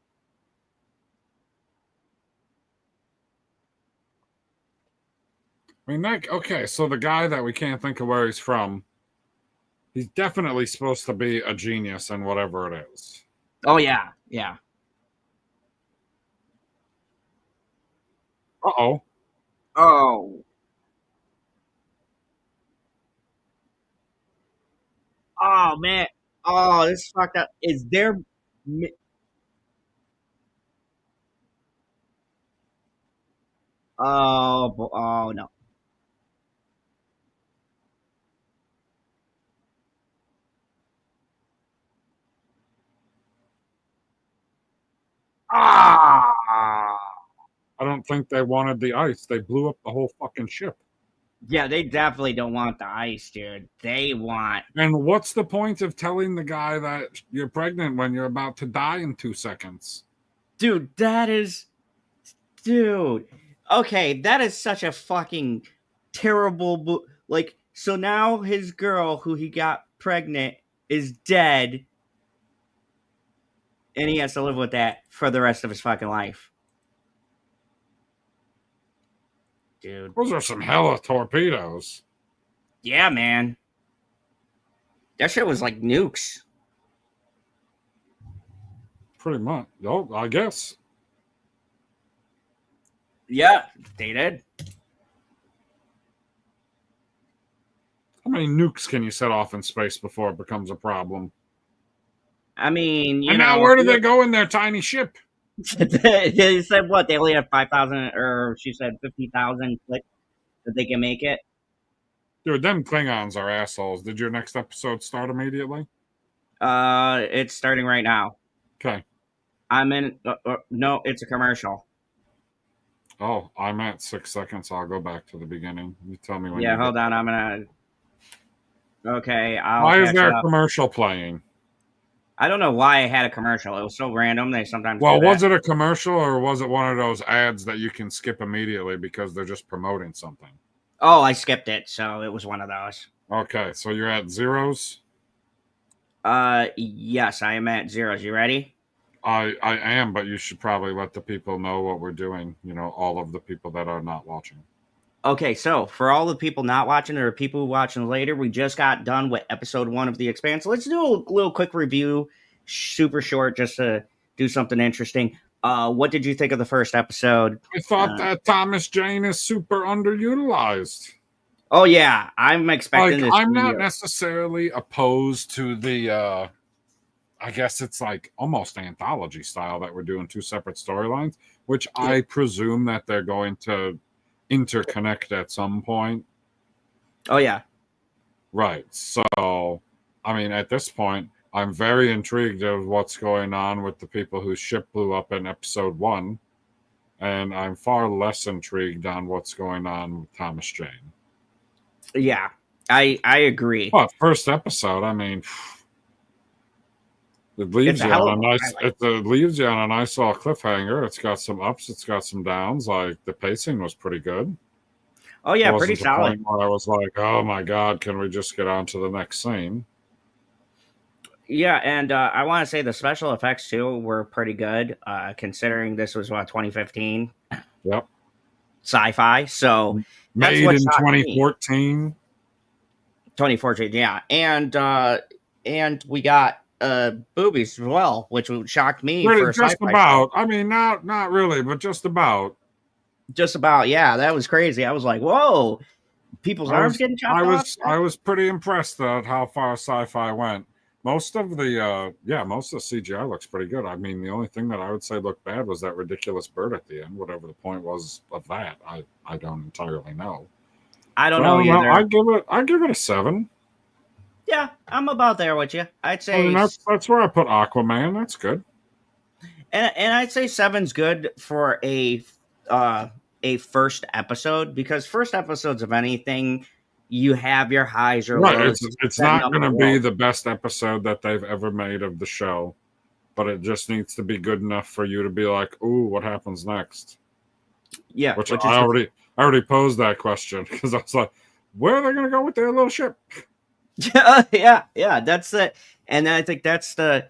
Speaker 2: I mean, okay, so the guy that we can't think of where he's from, he's definitely supposed to be a genius in whatever it is.
Speaker 1: Oh, yeah. Yeah.
Speaker 2: Uh-oh.
Speaker 1: Oh. Oh, man. Oh, this is fucked up. Is there... Oh, oh, no. Ah.
Speaker 2: I don't think they wanted the ice. They blew up the whole fucking ship.
Speaker 1: Yeah, they definitely don't want the ice, dude. They want...
Speaker 2: And what's the point of telling the guy that you're pregnant when you're about to die in 2 seconds?
Speaker 1: Dude, that is... Dude. Okay, that is such a fucking terrible... Like, so now his girl, who he got pregnant, is dead, and he has to live with that for the rest of his fucking life. Dude.
Speaker 2: Those are some hella torpedoes.
Speaker 1: Yeah, man. That shit was like nukes.
Speaker 2: Pretty much. Oh, I guess.
Speaker 1: Yeah, they did.
Speaker 2: How many nukes can you set off in space before it becomes a problem?
Speaker 1: I mean,
Speaker 2: and now where do they go in their tiny ship?
Speaker 1: They said what? They only have 5,000, or she said 50,000 clicks that they can make it.
Speaker 2: Dude, them Klingons are assholes. Did your next episode start immediately?
Speaker 1: It's starting right now.
Speaker 2: Okay.
Speaker 1: I'm in. No, it's a commercial.
Speaker 2: Oh, I'm at 6 seconds. I'll go back to the beginning. You tell me when.
Speaker 1: Yeah, hold on. I'm gonna. Okay.
Speaker 2: Why is there a commercial playing?
Speaker 1: I don't know why I had a commercial. It was so random. They sometimes.
Speaker 2: Well, was it a commercial or was it one of those ads that you can skip immediately because they're just promoting something?
Speaker 1: Oh, I skipped it, so it was one of those.
Speaker 2: Okay, so you're at zeros?
Speaker 1: Yes, I am at zeros. You ready?
Speaker 2: I am, but you should probably let the people know what we're doing. You know, all of the people that are not watching.
Speaker 1: Okay, so for all the people not watching or people watching later, we just got done with episode 1 of The Expanse. Let's do a little quick review, super short, just to do something interesting. What did you think of the first episode?
Speaker 2: I thought that Thomas Jane is super underutilized.
Speaker 1: Oh yeah, I'm expecting this.
Speaker 2: I'm not necessarily opposed to the I guess it's like almost anthology style that we're doing 2 separate storylines, which I presume that they're going to interconnect at some point.
Speaker 1: Oh yeah.
Speaker 2: Right. So, I mean, at this point, I'm very intrigued of what's going on with the people whose ship blew up in episode 1, and I'm far less intrigued on what's going on with Thomas Jane.
Speaker 1: Yeah, I agree.
Speaker 2: But first episode, I mean, it leaves you on a nice. It leaves you on a nice little cliffhanger. It's got some ups. It's got some downs. Like the pacing was pretty good.
Speaker 1: Oh yeah, pretty solid.
Speaker 2: I was like, oh my god, can we just get on to the next scene?
Speaker 1: Yeah, and I want to say the special effects too were pretty good, considering this was 2015.
Speaker 2: Yep.
Speaker 1: Sci-fi. So
Speaker 2: made in 2014.
Speaker 1: 2014, yeah, and we got boobies as well, which shocked me.
Speaker 2: Really, just about. I mean, not really, but just about.
Speaker 1: Just about, yeah. That was crazy. I was like, "Whoa!" People's arms getting chopped off.
Speaker 2: I was pretty impressed at how far sci-fi went. Most of the CGI looks pretty good. I mean, the only thing that I would say looked bad was that ridiculous bird at the end. Whatever the point was of that, I don't entirely know.
Speaker 1: I don't know either.
Speaker 2: I give it a 7.
Speaker 1: Yeah, I'm about there with you. I'd say
Speaker 2: that's where I put Aquaman. That's good.
Speaker 1: And I'd say 7's good for a first episode, because first episodes of anything, you have your highs or
Speaker 2: Right.
Speaker 1: lows.
Speaker 2: It's
Speaker 1: setting
Speaker 2: not
Speaker 1: up
Speaker 2: going
Speaker 1: the
Speaker 2: to be
Speaker 1: world.
Speaker 2: the best episode that they've ever made of the show, but it just needs to be good enough for you to be like, "Ooh, what happens next?"
Speaker 1: Yeah,
Speaker 2: Which
Speaker 1: which
Speaker 2: I
Speaker 1: is
Speaker 2: already posed that question because I was like, "Where are they going to go with their little ship?"
Speaker 1: yeah, that's it. And I think that's the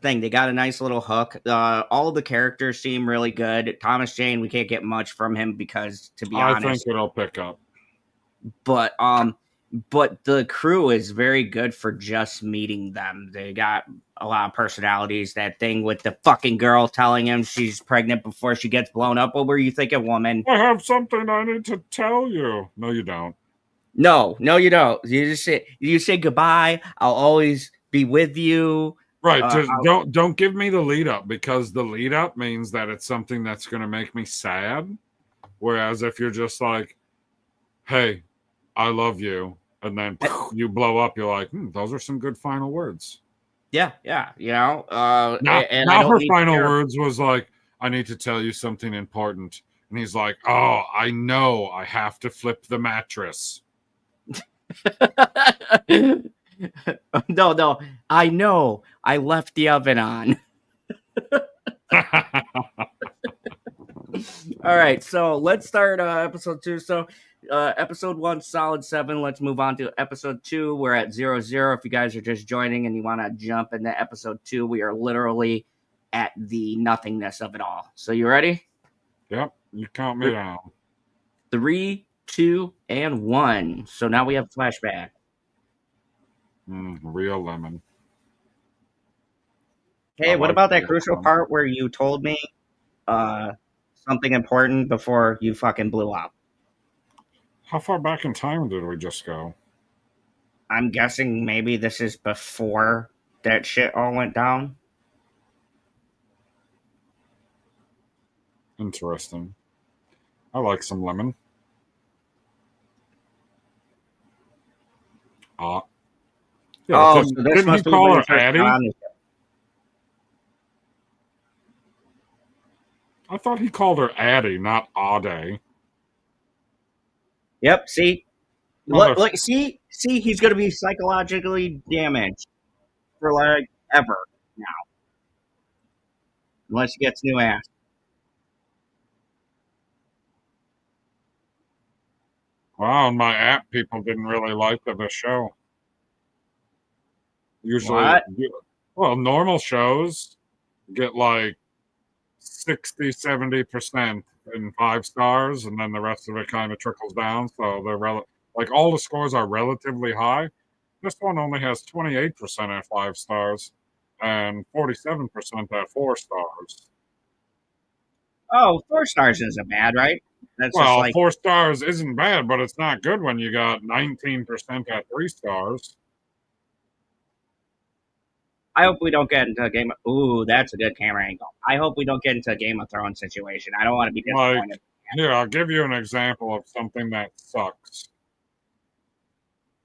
Speaker 1: thing. They got a nice little hook. All the characters seem really good. Thomas Jane, we can't get much from him because, to be
Speaker 2: I think
Speaker 1: honest,
Speaker 2: it'll pick up.
Speaker 1: but the crew is very good for just meeting them. They got a lot of personalities. That thing with the fucking girl telling him she's pregnant before she gets blown up. What were you thinking, woman?
Speaker 2: I have something I need to tell you. No, you don't.
Speaker 1: No, you don't. You say goodbye. I'll always be with you.
Speaker 2: Right.
Speaker 1: Uh,
Speaker 2: Just don't give me the lead up, because the lead up means that it's something that's going to make me sad. Whereas if you're just like, "Hey, I love you," and then you blow up, you're like, "Those are some good final words."
Speaker 1: yeah, and I
Speaker 2: Now
Speaker 1: don't
Speaker 2: her
Speaker 1: need to
Speaker 2: final
Speaker 1: care.
Speaker 2: words was like, "I need to tell you something important," and he's like, "Oh, I know. I have to flip the mattress."
Speaker 1: No, I know. I left the oven on. All right, so let's start episode 2. So, episode 1, solid 7. Let's move on to episode 2. We're at 0-0. If you guys are just joining and you want to jump into episode 2, we are literally at the nothingness of it all. So, you ready?
Speaker 2: Yep, you count me down.
Speaker 1: 3, 2, and 1. So now we have flashback.
Speaker 2: Real lemon.
Speaker 1: Hey, what
Speaker 2: Like
Speaker 1: about that
Speaker 2: real
Speaker 1: crucial
Speaker 2: lemon.
Speaker 1: part where you told me uh, something important before you fucking blew up?
Speaker 2: How far back in time did we just go?
Speaker 1: I'm guessing maybe this is before that shit all went down.
Speaker 2: Interesting. I like some lemon. Yeah,
Speaker 1: Oh, so this
Speaker 2: didn't he
Speaker 1: must be
Speaker 2: call
Speaker 1: when
Speaker 2: her
Speaker 1: he first got
Speaker 2: Addie?
Speaker 1: on the ship.
Speaker 2: I thought he called her Addie, not Ade.
Speaker 1: Yep, see?
Speaker 2: Mother.
Speaker 1: Look, see, he's gonna be psychologically damaged for like ever now, unless he gets new ass.
Speaker 2: Wow, my app people didn't really like the show. Usually,
Speaker 1: What?
Speaker 2: well, normal shows get like 60, 70% in 5 stars, and then the rest of it kind of trickles down. So they're like all the scores are relatively high. This one only has 28% at 5 stars and 47% at 4 stars.
Speaker 1: Oh, 4 stars isn't bad, right? That's just
Speaker 2: Well,
Speaker 1: like
Speaker 2: 4 stars isn't bad, but it's not good when you got 19% at 3 stars.
Speaker 1: I hope we don't get into a game. Ooh, that's a good camera angle. I hope we don't get into a Game of Thrones situation. I don't want to be
Speaker 2: Like,
Speaker 1: disappointed.
Speaker 2: here, I'll give you an example of something that sucks.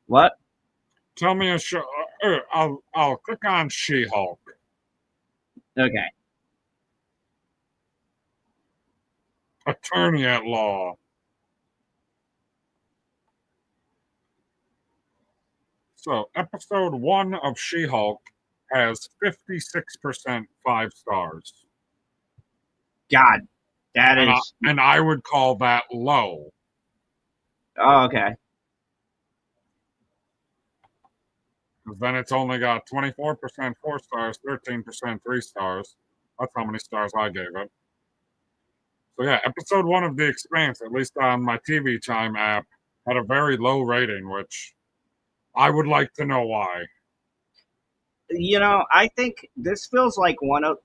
Speaker 1: What?
Speaker 2: Tell me a show. I'll click on She-Hulk.
Speaker 1: Okay.
Speaker 2: Attorney at Law. So, episode 1 of She-Hulk has 56% 5 stars.
Speaker 1: God, that is.
Speaker 2: And I would call that low.
Speaker 1: Oh, okay.
Speaker 2: Because then it's only got 24% 4 stars, 13% 3 stars. That's how many stars I gave it. So yeah, episode 1 of The Expanse, at least on my TV Time app, had a very low rating, which I would like to know why.
Speaker 1: I think this feels like one of.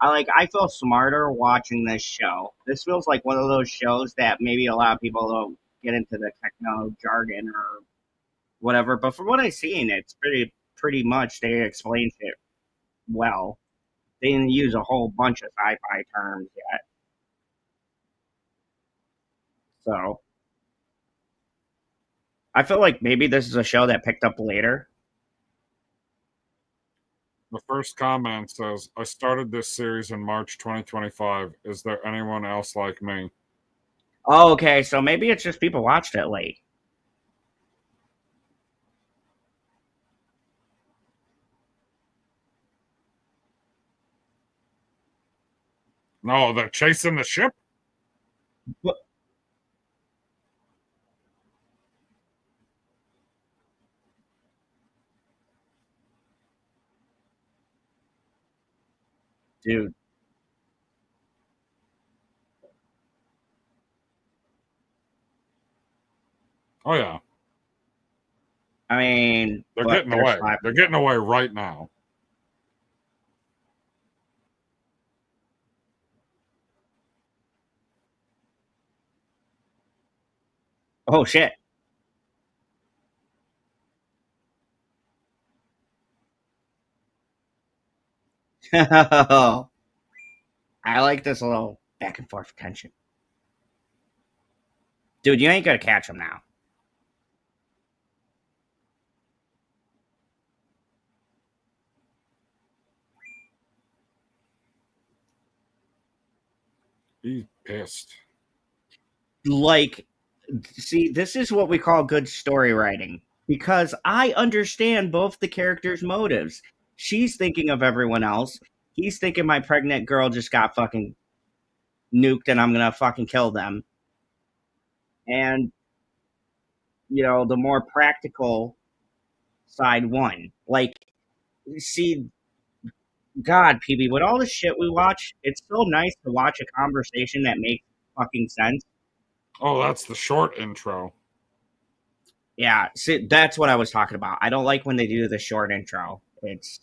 Speaker 1: I feel smarter watching this show. This feels like one of those shows that maybe a lot of people don't get into the techno jargon or whatever. But from what I've seen, it's pretty much they explain it well. They didn't use a whole bunch of sci-fi terms yet. So I feel like maybe this is a show that picked up later.
Speaker 2: The first comment says, I started this series in March 2025. Is there anyone else like me?
Speaker 1: Oh, okay, so maybe it's just people watched it late.
Speaker 2: No, they're chasing the ship?
Speaker 1: What? Dude.
Speaker 2: Oh, yeah.
Speaker 1: I mean,
Speaker 2: They're
Speaker 1: but
Speaker 2: getting
Speaker 1: they're
Speaker 2: away.
Speaker 1: slapping.
Speaker 2: They're getting away right now.
Speaker 1: Oh, shit. I like this little back and forth tension. Dude, you ain't gonna catch him now.
Speaker 2: He's pissed.
Speaker 1: Like, see, this is what we call good story writing because I understand both the characters' motives. She's thinking of everyone else. He's thinking my pregnant girl just got fucking nuked and I'm gonna fucking kill them. And, the more practical side won. Like, see, God, PB, with all the shit we watch, it's so nice to watch a conversation that makes fucking sense.
Speaker 2: Oh, that's the short intro.
Speaker 1: Yeah, see, that's what I was talking about. I don't like when they do the short intro. It's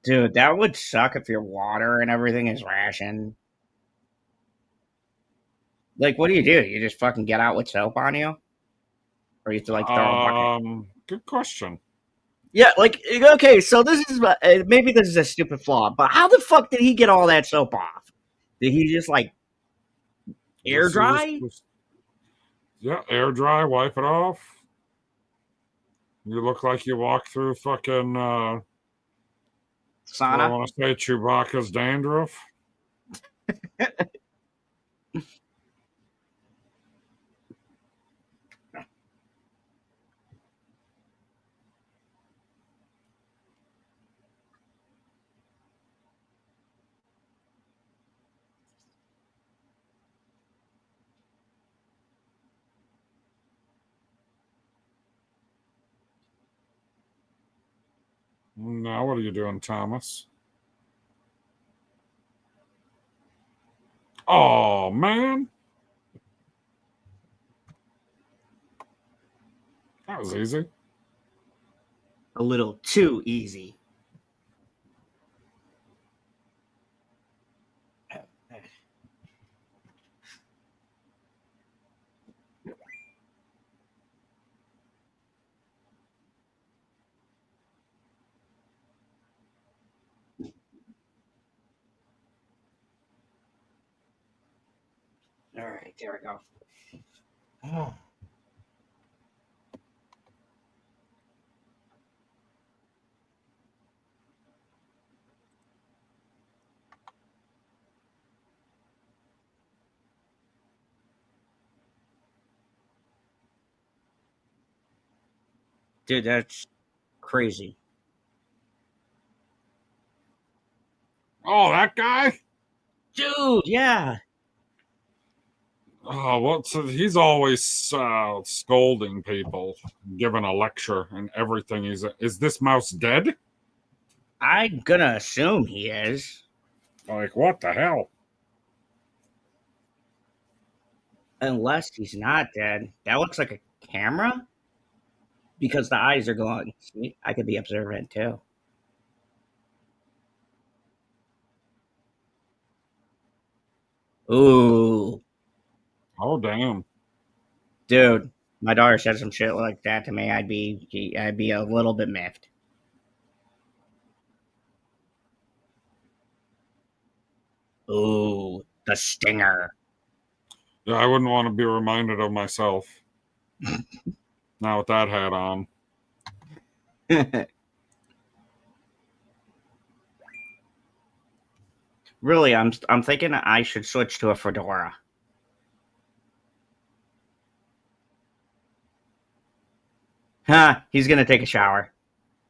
Speaker 1: dude, that would suck if your water and everything is rationed. Like, what do? You just fucking get out with soap on you, or you have to like throw a bucket?
Speaker 2: Good question.
Speaker 1: Yeah, like okay, so this is maybe this is a stupid flaw, but how the fuck did he get all that soap off? Did he just like air
Speaker 2: Just use,
Speaker 1: dry?
Speaker 2: yeah, air dry, wipe it off. You look like you walk through fucking, I
Speaker 1: Sauna?
Speaker 2: want to say Chewbacca's dandruff. Now, what are you doing, Thomas? Oh, man. That was easy.
Speaker 1: A little too easy. All right, there we go. Oh. Dude, that's crazy.
Speaker 2: Oh, that guy?
Speaker 1: Dude, yeah.
Speaker 2: Oh, he's always scolding people, giving a lecture and everything. Is this mouse dead?
Speaker 1: I'm gonna assume he is.
Speaker 2: Like, what the hell?
Speaker 1: Unless he's not dead. That looks like a camera because the eyes are glowing. See, I could be observant too. Ooh,
Speaker 2: Oh, damn.
Speaker 1: dude, my daughter said some shit like that to me. I'd be a little bit miffed. Ooh, the stinger.
Speaker 2: Yeah, I wouldn't want to be reminded of myself. Now with that hat on.
Speaker 1: Really, I'm thinking I should switch to a fedora. Huh, he's gonna take a shower.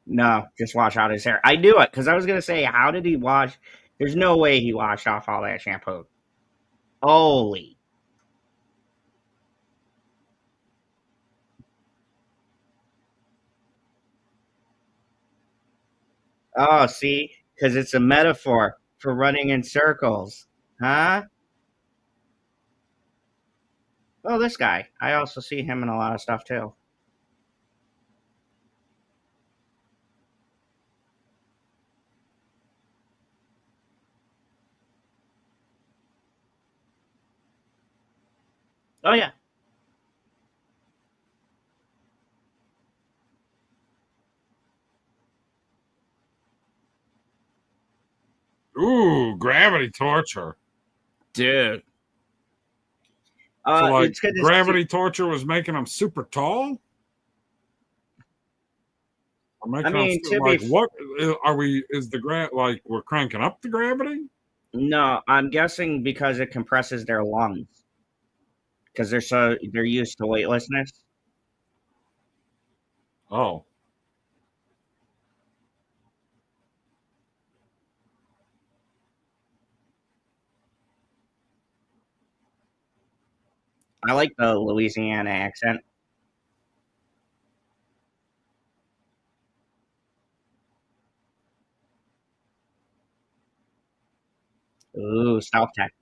Speaker 1: No, just wash out his hair. I knew it because I was gonna say, how did he wash? There's no way he washed off all that shampoo. Holy. Oh, see? Because it's a metaphor for running in circles. Huh? Oh, this guy. I also see him in a lot of stuff too. Oh, yeah.
Speaker 2: Ooh, gravity torture.
Speaker 1: Dude.
Speaker 2: So, like,
Speaker 1: It's good to see.
Speaker 2: gravity torture was making them super tall? Or
Speaker 1: I
Speaker 2: making them,
Speaker 1: mean, to be.
Speaker 2: like, what are we, is the like, we're cranking up the gravity?
Speaker 1: No, I'm guessing because it compresses their lungs. Because they're used to weightlessness.
Speaker 2: Oh,
Speaker 1: I like the Louisiana accent. Ooh, South Tech.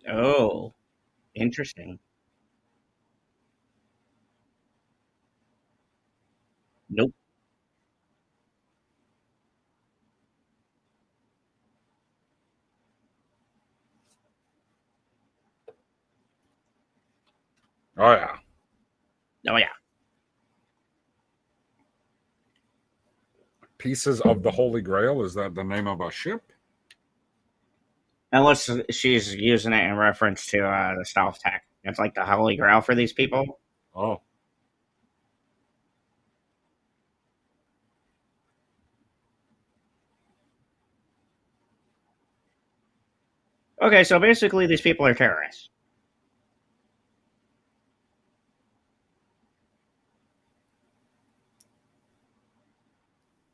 Speaker 1: Oh, interesting. Nope.
Speaker 2: oh yeah.
Speaker 1: Oh, yeah.
Speaker 2: Pieces of the Holy Grail. Is that the name of a ship?
Speaker 1: Unless she's using it in reference to the South Tech. It's like the Holy Grail for these people.
Speaker 2: Oh,
Speaker 1: Okay, so basically, these people are terrorists.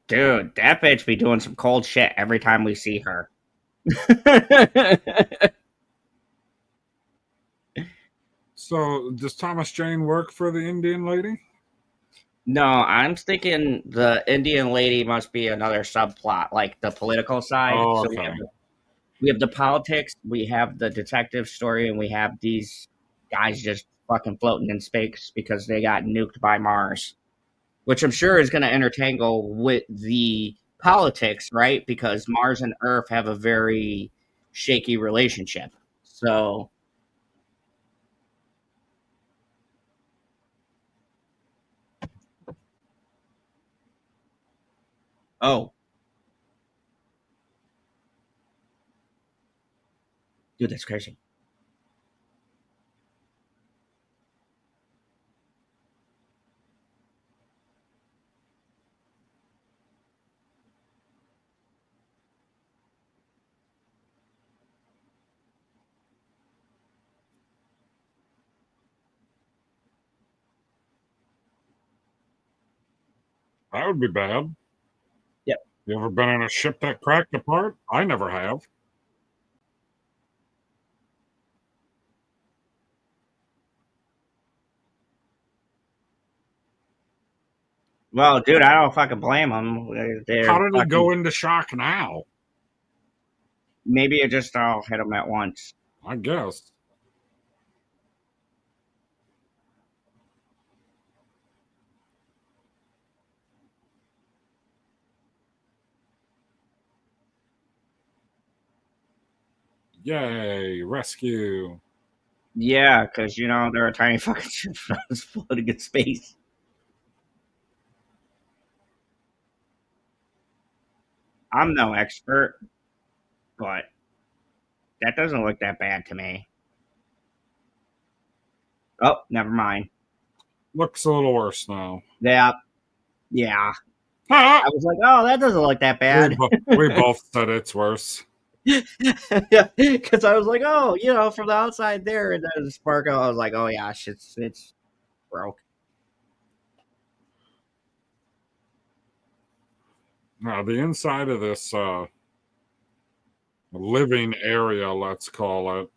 Speaker 1: Dude, that bitch be doing some cold shit every time we see her.
Speaker 2: so does Thomas Jane work for the Indian lady?
Speaker 1: No, I'm thinking the Indian lady must be another subplot, like the political side.
Speaker 2: Oh,
Speaker 1: So
Speaker 2: okay.
Speaker 1: we have the politics, we have the detective story, and we have these guys just fucking floating in space because they got nuked by Mars, which I'm sure is going to intertangle with the politics, right? Because Mars and Earth have a very shaky relationship. So, oh, dude, that's crazy.
Speaker 2: That would be bad.
Speaker 1: Yep.
Speaker 2: You ever been in a ship that cracked apart? I never have.
Speaker 1: Well, dude, I don't fucking blame them.
Speaker 2: How
Speaker 1: They're
Speaker 2: did he
Speaker 1: fucking.
Speaker 2: go into shock now?
Speaker 1: Maybe it just all hit them at once.
Speaker 2: I guess. Yay, rescue.
Speaker 1: Yeah, because they're a tiny fucking ship that's floating in space. I'm no expert, but that doesn't look that bad to me. Oh, never mind.
Speaker 2: Looks a little worse now.
Speaker 1: Yeah, yeah. I was like, oh, that doesn't look that bad.
Speaker 2: We both said it's worse.
Speaker 1: Yeah, because I was like, oh, from the outside there, and then the sparkle, I was like, oh yeah, it's broke.
Speaker 2: Now the inside of this living area, let's call it,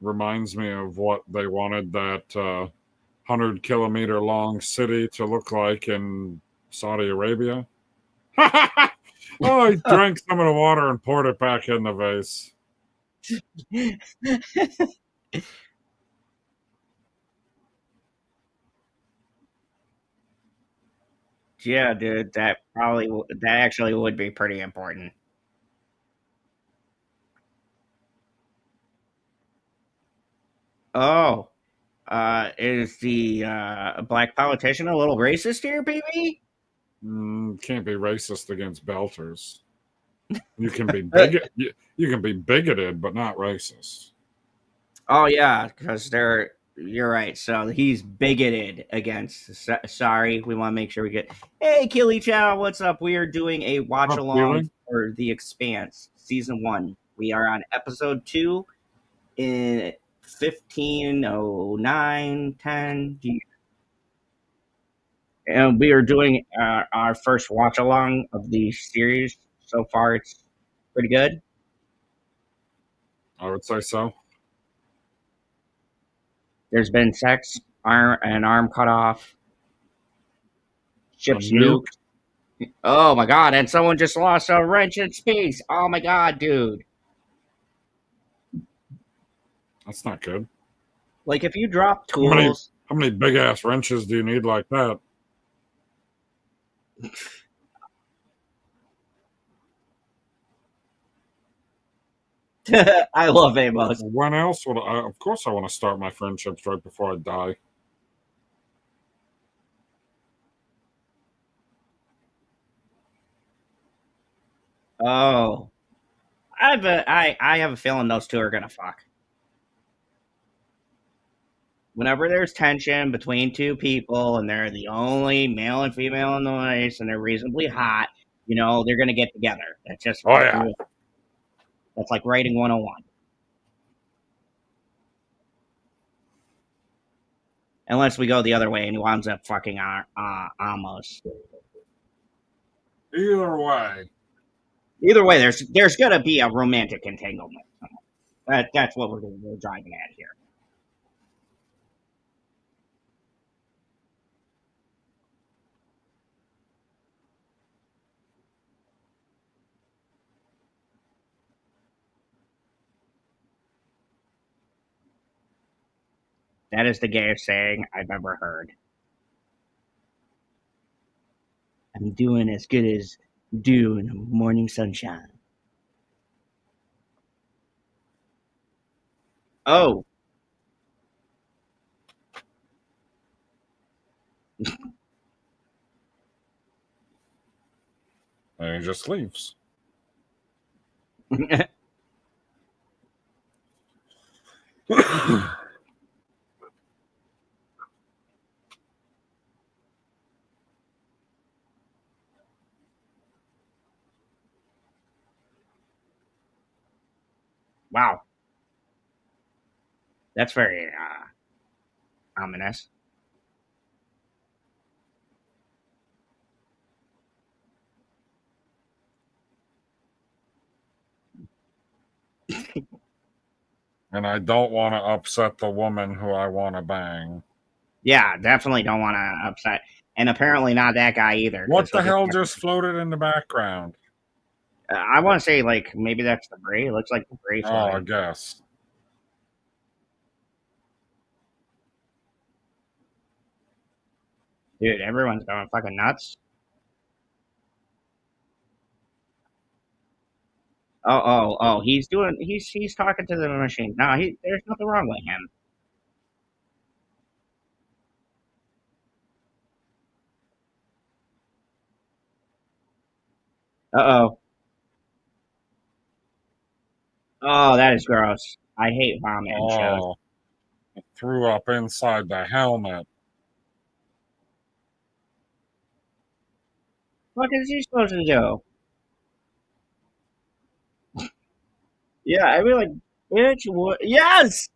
Speaker 2: reminds me of what they wanted that 100-kilometer long city to look like in Saudi Arabia. Oh, he drank some of the water and poured it back in the vase.
Speaker 1: Yeah, dude, that actually would be pretty important. Oh, is the black politician a little racist here, baby?
Speaker 2: Can't be racist against belters. You can be you can be bigoted, but not racist.
Speaker 1: Oh yeah, because you're right. So he's bigoted against. Sorry, we want to make sure we get. Hey, Killy Chow, what's up? We are doing a watch
Speaker 2: Up,
Speaker 1: along
Speaker 2: Keely?
Speaker 1: for The Expanse, season 1. We are on episode 2 in 150910, and we are doing our first watch along of the series. So far, it's pretty good.
Speaker 2: I would say so.
Speaker 1: There's been sex, an arm cut off,
Speaker 2: A
Speaker 1: ships
Speaker 2: nuke?
Speaker 1: nuked. Oh my god, and someone just lost a wrench in space. Oh my god, dude.
Speaker 2: That's not good.
Speaker 1: Like if you drop
Speaker 2: How many
Speaker 1: tools.
Speaker 2: how many big ass wrenches do you need like that?
Speaker 1: I love Amos.
Speaker 2: When else would I? Of course, I want to start my friendships right before I die.
Speaker 1: Oh. I have a feeling those two are gonna fuck. Whenever there's tension between two people and they're the only male and female in the race and they're reasonably hot, they're gonna get together. That's just
Speaker 2: Oh yeah.
Speaker 1: that's like writing 101. Unless we go the other way and he winds up fucking Amos.
Speaker 2: Either way.
Speaker 1: Either way, there's gonna be a romantic entanglement. That's what we're driving at here. That is the gayest saying I've ever heard. I'm doing as good as dew in the morning sunshine. Oh,
Speaker 2: And he just leaves.
Speaker 1: wow. That's very ominous.
Speaker 2: And I don't want to upset the woman who I want to bang.
Speaker 1: Yeah, definitely don't want to upset. And apparently not that guy either.
Speaker 2: What the hell just floated in the background?
Speaker 1: I want to say, like, maybe that's debris. It looks like debris
Speaker 2: Oh, I
Speaker 1: floating.
Speaker 2: guess.
Speaker 1: Dude, everyone's going fucking nuts. Oh, he's talking to the machine. No, there's nothing wrong with him. Uh-oh. Oh, that is gross. I hate vomit in shows.
Speaker 2: Oh, it threw up inside the helmet.
Speaker 1: What is he supposed to do? Yeah, I mean, like, bitch, what? Yes!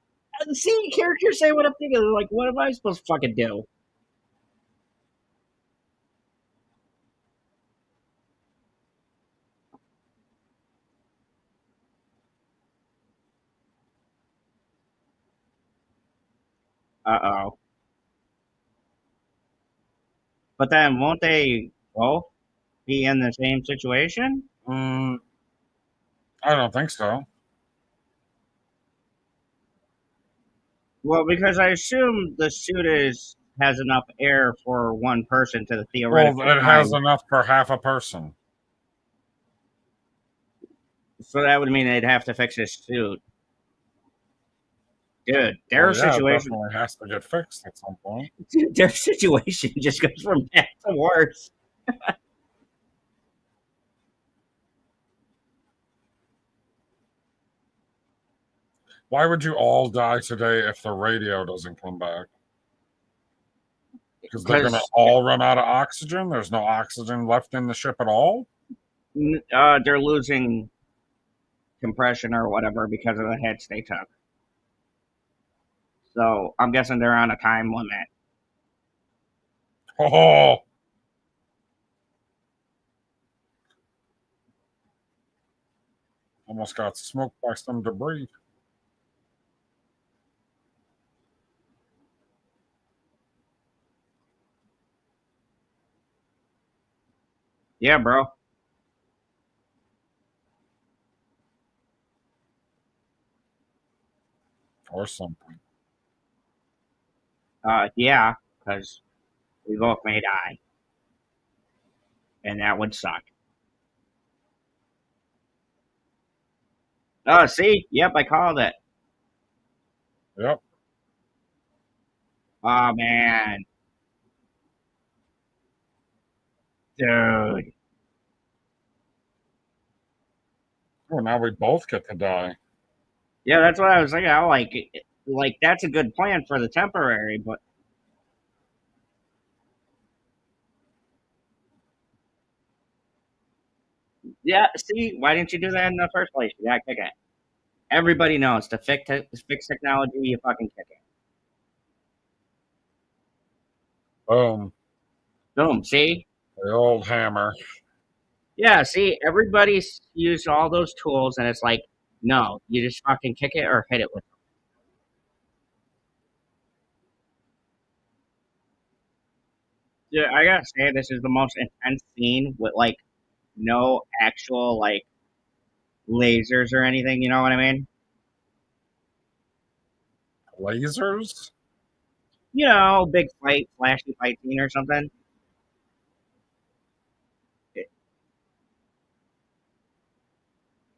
Speaker 1: See, characters say what I'm thinking. They're like, what am I supposed to fucking do? Uh-oh. But then won't they both be in the same situation?
Speaker 2: Mm, I don't think so.
Speaker 1: Well, because I assume the suit has enough air for one person to
Speaker 2: Well,
Speaker 1: theoretically
Speaker 2: it has
Speaker 1: climb.
Speaker 2: enough for half a person.
Speaker 1: So that would mean they'd have to fix his suit. Dude, their
Speaker 2: Well, yeah, it
Speaker 1: situation
Speaker 2: definitely has to get fixed at some point.
Speaker 1: their situation just goes from bad to worse.
Speaker 2: Why would you all die today if the radio doesn't come back? Because they're going to
Speaker 1: Because
Speaker 2: all run out of oxygen? There's no oxygen left in the ship at all?
Speaker 1: they're losing compression or whatever because of the hits they took. So I'm guessing they're on a time limit.
Speaker 2: Oh, almost got smoked by some debris.
Speaker 1: Yeah, bro.
Speaker 2: Or something.
Speaker 1: Yeah, because we both may die, and that would suck. Oh, see? Yep, I called it.
Speaker 2: Yep.
Speaker 1: Oh, man. Dude.
Speaker 2: Well, now we both get to die.
Speaker 1: Yeah, that's what I was thinking. I like that's a good plan for the temporary, but yeah, see, why didn't you do that in the first place? Yeah, kick it. Everybody knows to fix technology, you fucking kick it.
Speaker 2: Boom.
Speaker 1: Boom, see?
Speaker 2: The old hammer.
Speaker 1: Yeah, see, everybody's used all those tools, and it's like, no, you just fucking kick it or hit it with. Dude, I gotta say, this is the most intense scene with like no actual like lasers or anything. You know what I mean?
Speaker 2: Lasers?
Speaker 1: You know, big fight, flashy fight scene or something.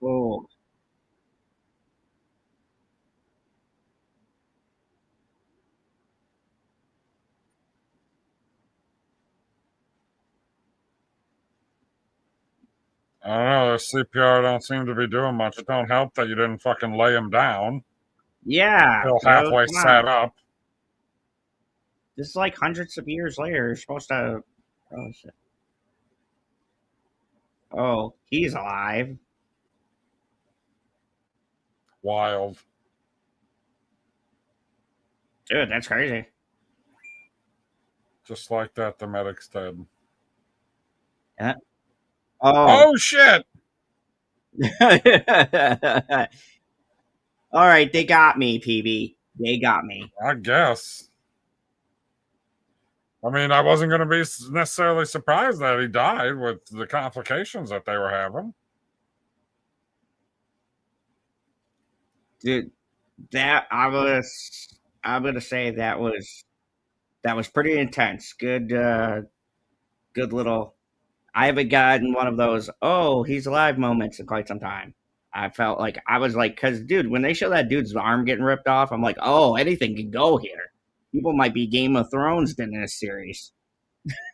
Speaker 1: Oh,
Speaker 2: I don't know. The CPR don't seem to be doing much. It don't help that you didn't fucking lay him down.
Speaker 1: yeah,
Speaker 2: Still
Speaker 1: dude,
Speaker 2: halfway
Speaker 1: come on.
Speaker 2: sat up.
Speaker 1: This is like hundreds of years later. You're supposed to. Oh shit. Oh, he's alive.
Speaker 2: Wild.
Speaker 1: Dude, that's crazy.
Speaker 2: Just like that, the medic's dead.
Speaker 1: Yeah. Oh.
Speaker 2: Oh, shit!
Speaker 1: All right, they got me, PB. They got me.
Speaker 2: I guess. I mean, I wasn't going to be necessarily surprised that he died with the complications that they were having.
Speaker 1: Dude, that I'm gonna say that was pretty intense. Good little. I haven't gotten one of those. Oh, he's alive moments in quite some time. I felt like I was like, because dude, when they show that dude's arm getting ripped off, I'm like, oh, anything can go here. People might be Game of Thrones in this series.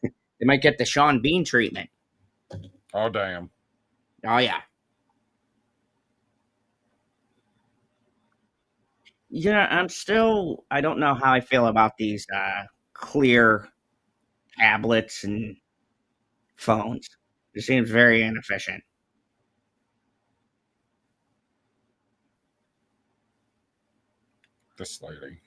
Speaker 1: They might get the Sean Bean treatment.
Speaker 2: Oh, damn.
Speaker 1: Oh yeah. Yeah, I don't know how I feel about these clear tablets and phones. It seems very inefficient.
Speaker 2: This lady.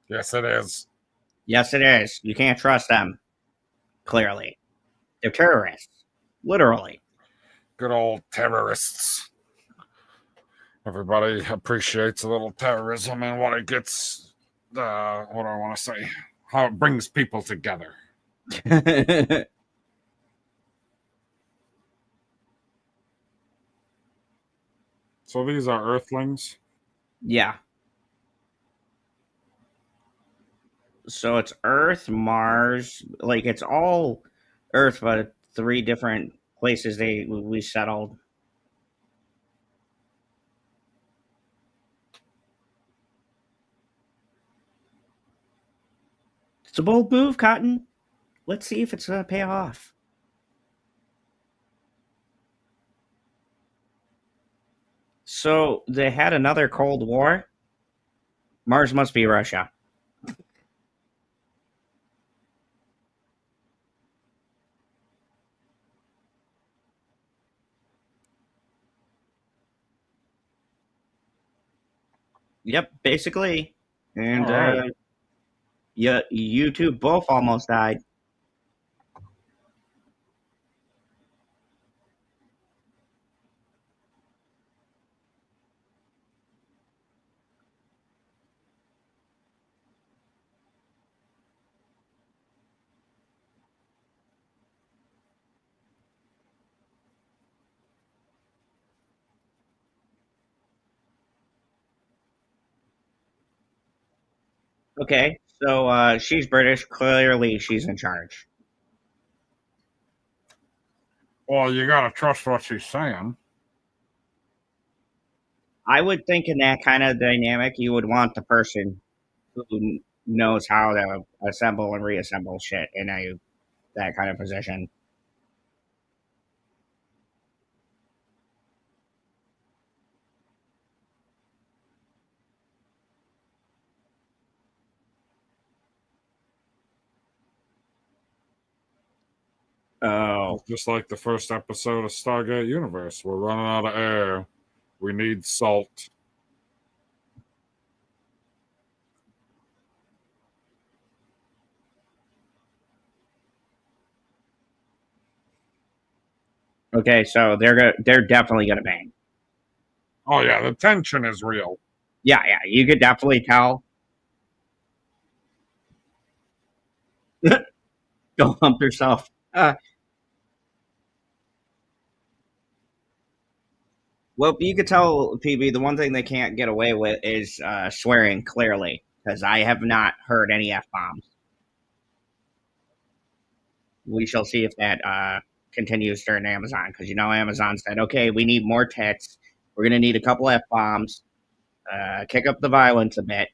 Speaker 2: Yes, it is.
Speaker 1: Yes, it is. You can't trust them. Clearly, they're terrorists. Literally.
Speaker 2: Good old terrorists. Everybody appreciates a little terrorism and what it gets. What do I want to say? How it brings people together. So these are Earthlings.
Speaker 1: Yeah. So it's Earth, Mars, like it's all Earth, but three different places we settled. It's a bold move, Cotton. Let's see if it's gonna pay off. So they had another Cold War. Mars must be Russia. Yep, basically. And
Speaker 2: All right.
Speaker 1: yeah, you two both almost died. Okay, so she's British. Clearly, she's in charge.
Speaker 2: Well, you gotta trust what she's saying.
Speaker 1: I would think in that kind of dynamic, you would want the person who knows how to assemble and reassemble shit in that kind of position. Oh,
Speaker 2: It's just like the first episode of Stargate Universe. We're running out of air. We need salt.
Speaker 1: okay. So they're definitely gonna bang.
Speaker 2: Oh yeah, the tension is real.
Speaker 1: Yeah, yeah. You could definitely tell. Go hump yourself. Well, you could tell PB. The one thing they can't get away with is swearing clearly, because I have not heard any f bombs. We shall see if that continues during Amazon, because Amazon said, okay, we need more tits. We're gonna need a couple f bombs. Kick up the violence a bit.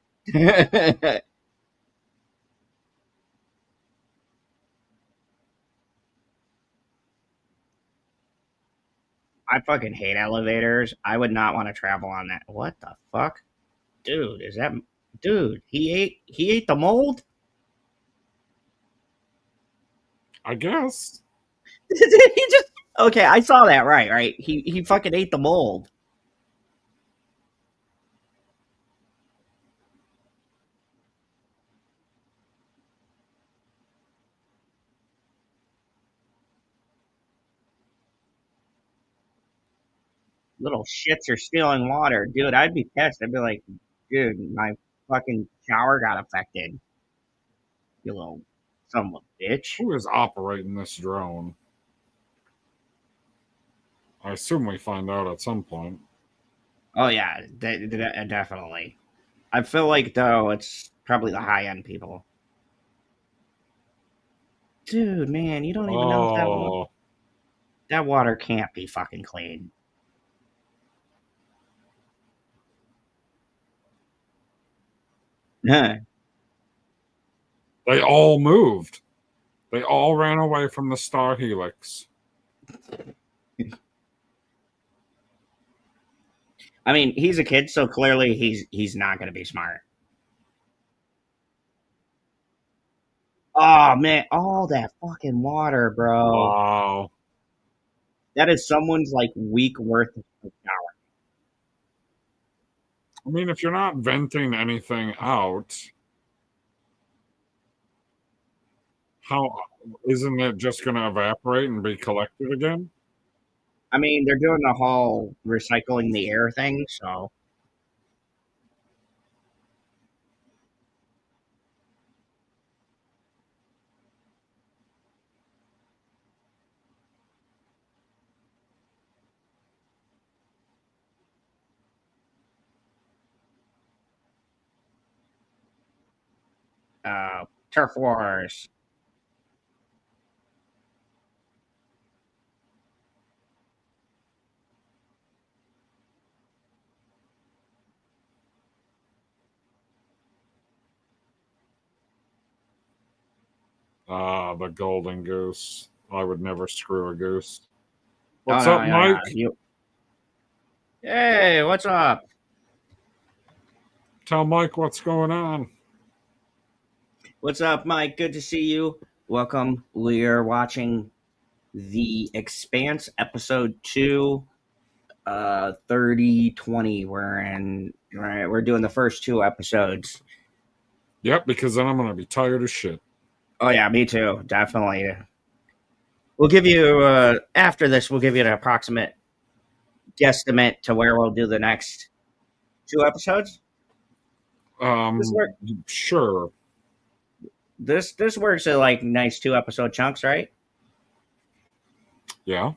Speaker 1: I fucking hate elevators. I would not want to travel on that. What the fuck, dude? Is that dude? He ate the mold.
Speaker 2: I guess.
Speaker 1: He just okay. I saw that right. He fucking ate the mold. Little shits are stealing water, dude. I'd be pissed. I'd be like, dude, my fucking shower got affected. You little son of a bitch.
Speaker 2: Who is operating this drone? I assume we find out at some point.
Speaker 1: Oh yeah, definitely. I feel like though it's probably the high end people. Dude, man, you don't even know if that.
Speaker 2: Oh,
Speaker 1: That water can't be fucking clean. Huh.
Speaker 2: They all moved. They all ran away from the star helix.
Speaker 1: I mean, he's a kid, so clearly he's not going to be smart. Oh man, all that fucking water, bro.
Speaker 2: Wow.
Speaker 1: That is someone's like week worth of power.
Speaker 2: I mean, if you're not venting anything out, how isn't it just going to evaporate and be collected again?
Speaker 1: I mean, they're doing the whole recycling the air thing, so turf wars.
Speaker 2: Ah, the golden goose. I would never screw a goose.
Speaker 1: Oh
Speaker 2: What's
Speaker 1: no,
Speaker 2: up,
Speaker 1: yeah, yeah.
Speaker 2: Mike?
Speaker 1: Hey, what's up?
Speaker 2: Tell Mike what's going on.
Speaker 1: What's up, Mike? Good to see you. Welcome. We're watching the Expanse episode 2, 3020. We're doing the first 2 episodes.
Speaker 2: Yep, because then I'm going to be tired of shit.
Speaker 1: Oh yeah, me too. Definitely. We'll give you after this. We'll give you an approximate guesstimate to where we'll do the next 2 episodes. This work.
Speaker 2: Sure.
Speaker 1: This works at like nice 2 episode chunks, right?
Speaker 2: Yeah.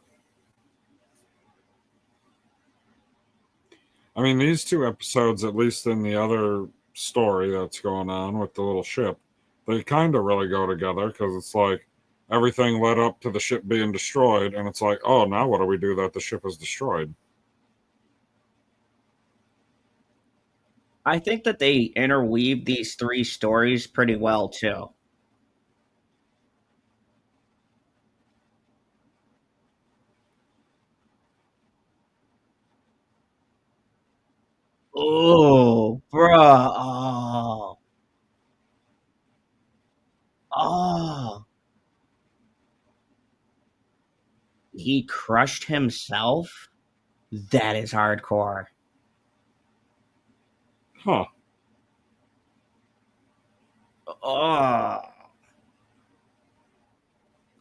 Speaker 2: I mean, these 2 episodes, at least in the other story that's going on with the little ship, they kind of really go together because it's like everything led up to the ship being destroyed, and it's like, oh, now what do we do that the ship is destroyed?
Speaker 1: I think that they interweave these 3 stories pretty well too. Oh, bruh. Oh. Oh. He crushed himself? That is hardcore.
Speaker 2: Huh.
Speaker 1: Oh.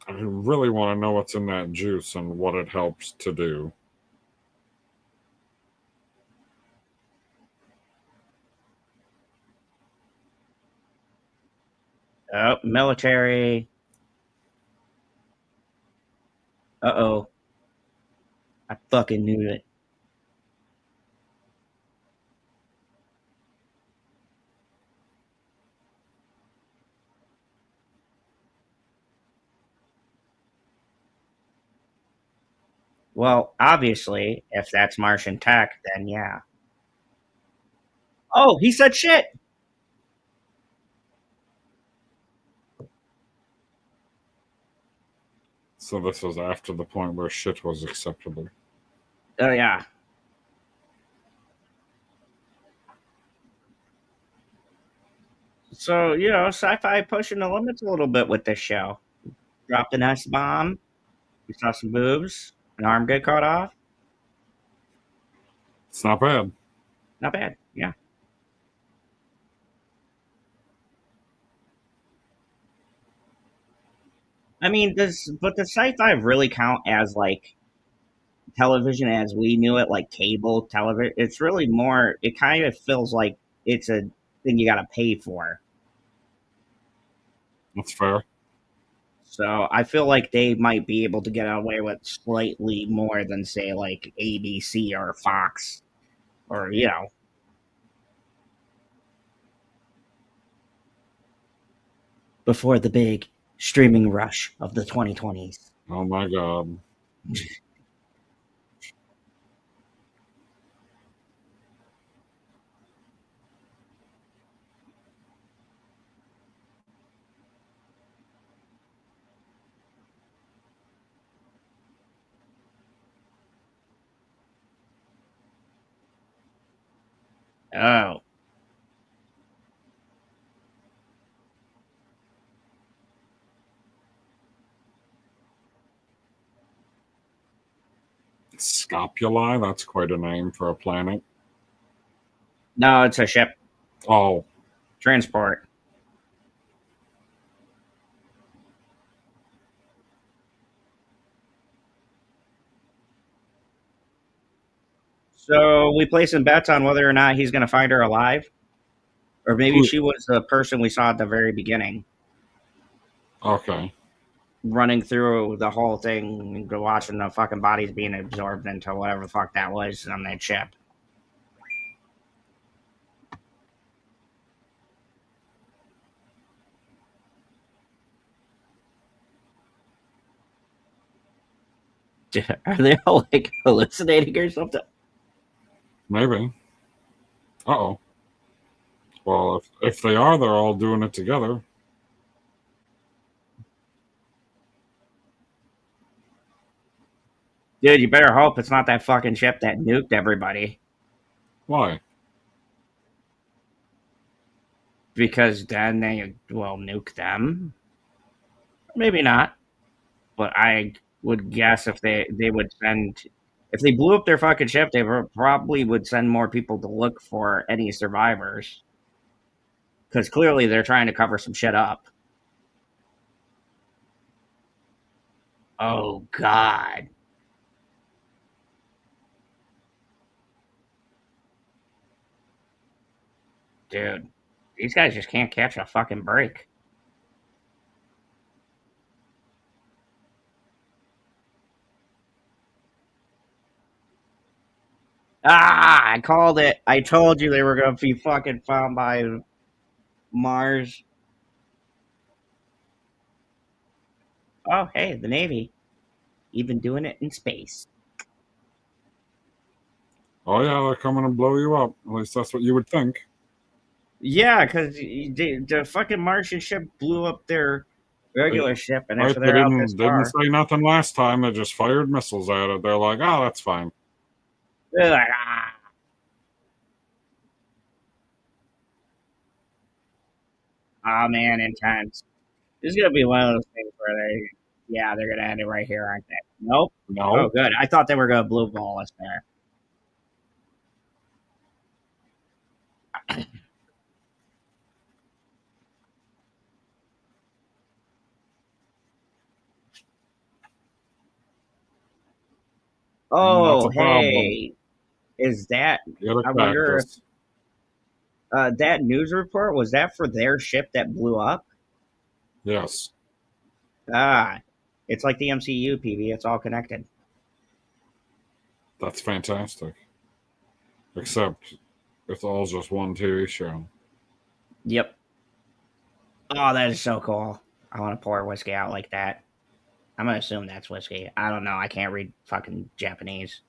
Speaker 2: I really want to know what's in that juice and what it helps to do.
Speaker 1: Oh, military. Uh-oh. I fucking knew it. Well, obviously, if that's Martian tech, then yeah. Oh, he said shit.
Speaker 2: So this was after the point where shit was acceptable.
Speaker 1: Oh, yeah. So, sci-fi pushing the limits a little bit with this show. Dropped an S-bomb. We saw some boobs. An arm get cut off.
Speaker 2: It's not bad.
Speaker 1: Not bad. Yeah. I mean, but does sci-fi really count as like television as we knew it, like cable television? It's really more. It kind of feels like it's a thing you got to pay for.
Speaker 2: That's fair.
Speaker 1: So I feel like they might be able to get away with slightly more than say like ABC or Fox or before the big streaming rush of the 2020s.
Speaker 2: Oh my god.
Speaker 1: Oh.
Speaker 2: Scopuli? That's quite a name for a planet.
Speaker 1: No, it's a ship.
Speaker 2: Oh.
Speaker 1: Transport. So we placing bets on whether or not he's going to find her alive, or maybe she was the person we saw at the very beginning.
Speaker 2: Okay.
Speaker 1: Running through the whole thing, watching the fucking bodies being absorbed into whatever the fuck that was on that ship. Are they all like hallucinating or something?
Speaker 2: Maybe. Uh-oh. Well, if they are, they're all doing it together.
Speaker 1: Dude, you better hope it's not that fucking ship that nuked everybody.
Speaker 2: Why?
Speaker 1: Because then they will nuke them. Maybe not. But I would guess if they would send, if they blew up their fucking ship, they probably would send more people to look for any survivors. Because clearly they're trying to cover some shit up. Oh, God. Dude, these guys just can't catch a fucking break. Ah, I called it. I told you they were going to be fucking found by Mars. Oh, hey, the Navy. Even doing it in space.
Speaker 2: Oh, yeah, they're coming to blow you up. At least that's what you would think.
Speaker 1: Yeah, because the fucking Martian ship blew up their regular ship, and
Speaker 2: Right?
Speaker 1: if
Speaker 2: They
Speaker 1: they're out this
Speaker 2: didn't
Speaker 1: far,
Speaker 2: say nothing last time. They just fired missiles at it. They're like, oh, that's fine.
Speaker 1: they're like, ah. Oh, man, intense. This is going to be one of those things where yeah, they're going to end it right here, aren't they? Nope. Oh,
Speaker 2: No.
Speaker 1: good. I thought they were going to blue ball us there.
Speaker 2: That's
Speaker 1: Oh,
Speaker 2: a problem.
Speaker 1: hey. Is that,
Speaker 2: Get a
Speaker 1: I wonder if
Speaker 2: cactus.
Speaker 1: that news report, was that for their ship that blew up?
Speaker 2: Yes.
Speaker 1: Ah, it's like the MCU, PV. It's all connected.
Speaker 2: That's fantastic. Except it's all just one TV show.
Speaker 1: Yep. Oh, that is so cool. I want to pour whiskey out like that. I'm going to assume that's whiskey. I don't know. I can't read fucking Japanese.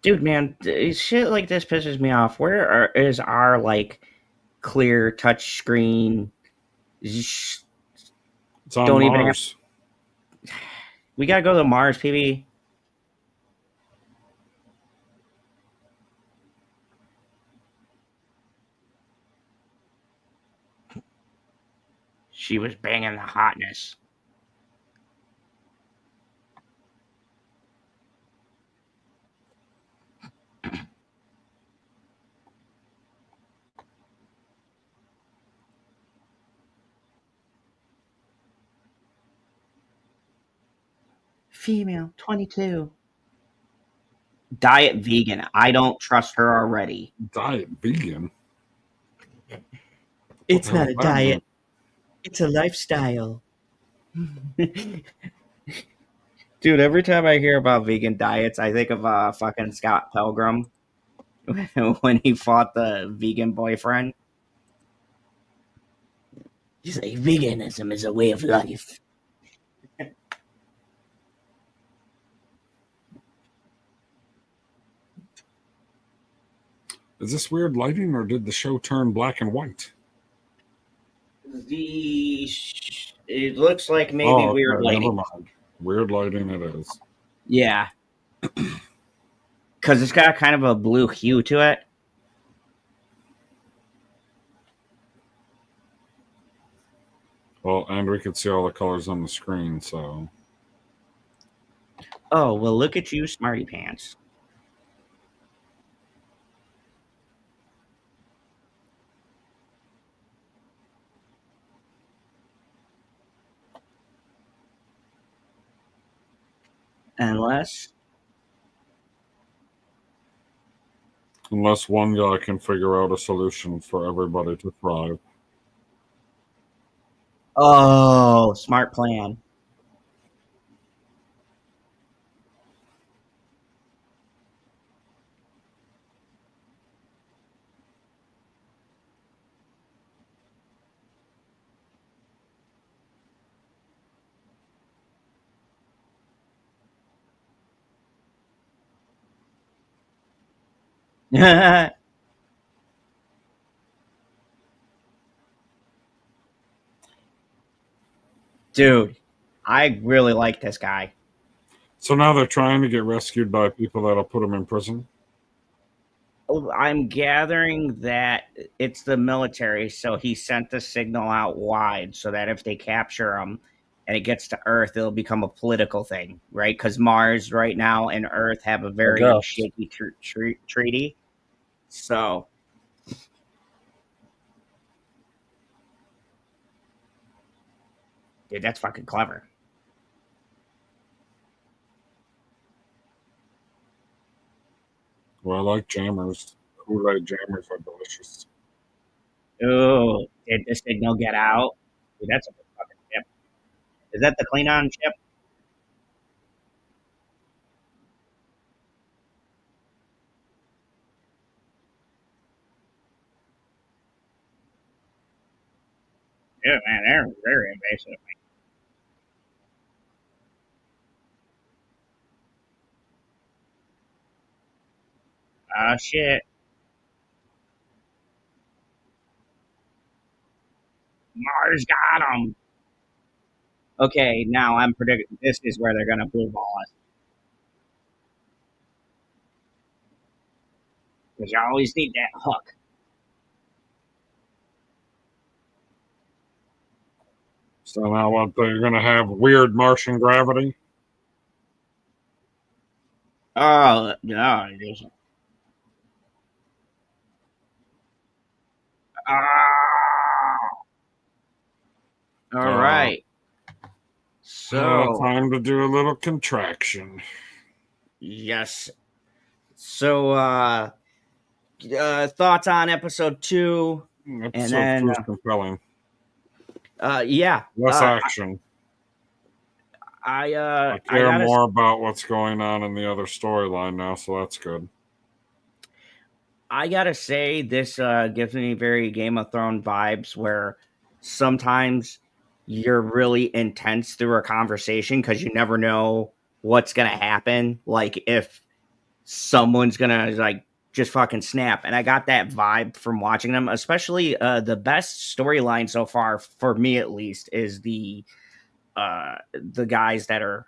Speaker 1: Dude, man, shit like this pisses me off. Is our, like, clear touch screen?
Speaker 2: It's on
Speaker 1: Don't even have.
Speaker 2: Mars.
Speaker 1: We got to go to Mars, PB. She was banging the hotness. Female, 22. Diet vegan. I don't trust her already.
Speaker 2: Diet vegan?
Speaker 1: It's not a diet. It's a lifestyle. Dude, every time I hear about vegan diets, I think of fucking Scott Pilgrim when he fought the vegan boyfriend. He's like, veganism is a way of life.
Speaker 2: Is this weird lighting, or did the show turn black and white?
Speaker 1: It looks like maybe weird lighting.
Speaker 2: Never mind. Weird lighting it is.
Speaker 1: Yeah. Because it's got kind of a blue hue to it.
Speaker 2: Well, and we could see all the colors on the screen, so.
Speaker 1: Oh, well, look at you, smarty pants. Unless
Speaker 2: one guy can figure out a solution for everybody to thrive.
Speaker 1: Oh, smart plan. Dude, I really like this guy.
Speaker 2: So now they're trying to get rescued by people that'll put them in prison?
Speaker 1: I'm gathering that it's the military, so he sent the signal out wide so that if they capture him and it gets to Earth, it'll become a political thing, right? Because Mars right now and Earth have a very shaky treaty. So, dude, that's fucking clever.
Speaker 2: Well, I like jammers. Kool-Aid jammers are delicious.
Speaker 1: Oh, did the signal get out? Dude, that's a good fucking chip. Is that the Klingon chip? Yeah, man, they're very invasive. Oh, shit. Mars got him. Okay, now I'm predicting this is where they're gonna blue ball us. Because you always need that hook.
Speaker 2: So now what, they're going to have weird Martian gravity?
Speaker 1: Oh, no, it isn't. All right. So,
Speaker 2: time to do a little contraction.
Speaker 1: Yes. So, thoughts on episode 2?
Speaker 2: Episode 2 is compelling.
Speaker 1: Yeah.
Speaker 2: Less action.
Speaker 1: I
Speaker 2: care more about what's going on in the other storyline now, so that's good.
Speaker 1: I gotta say, this gives me very Game of Thrones vibes, where sometimes you're really intense through a conversation because you never know what's gonna happen. Like if someone's gonna like just fucking snap, and I got that vibe from watching them. Especially the best storyline so far, for me at least, is the guys that are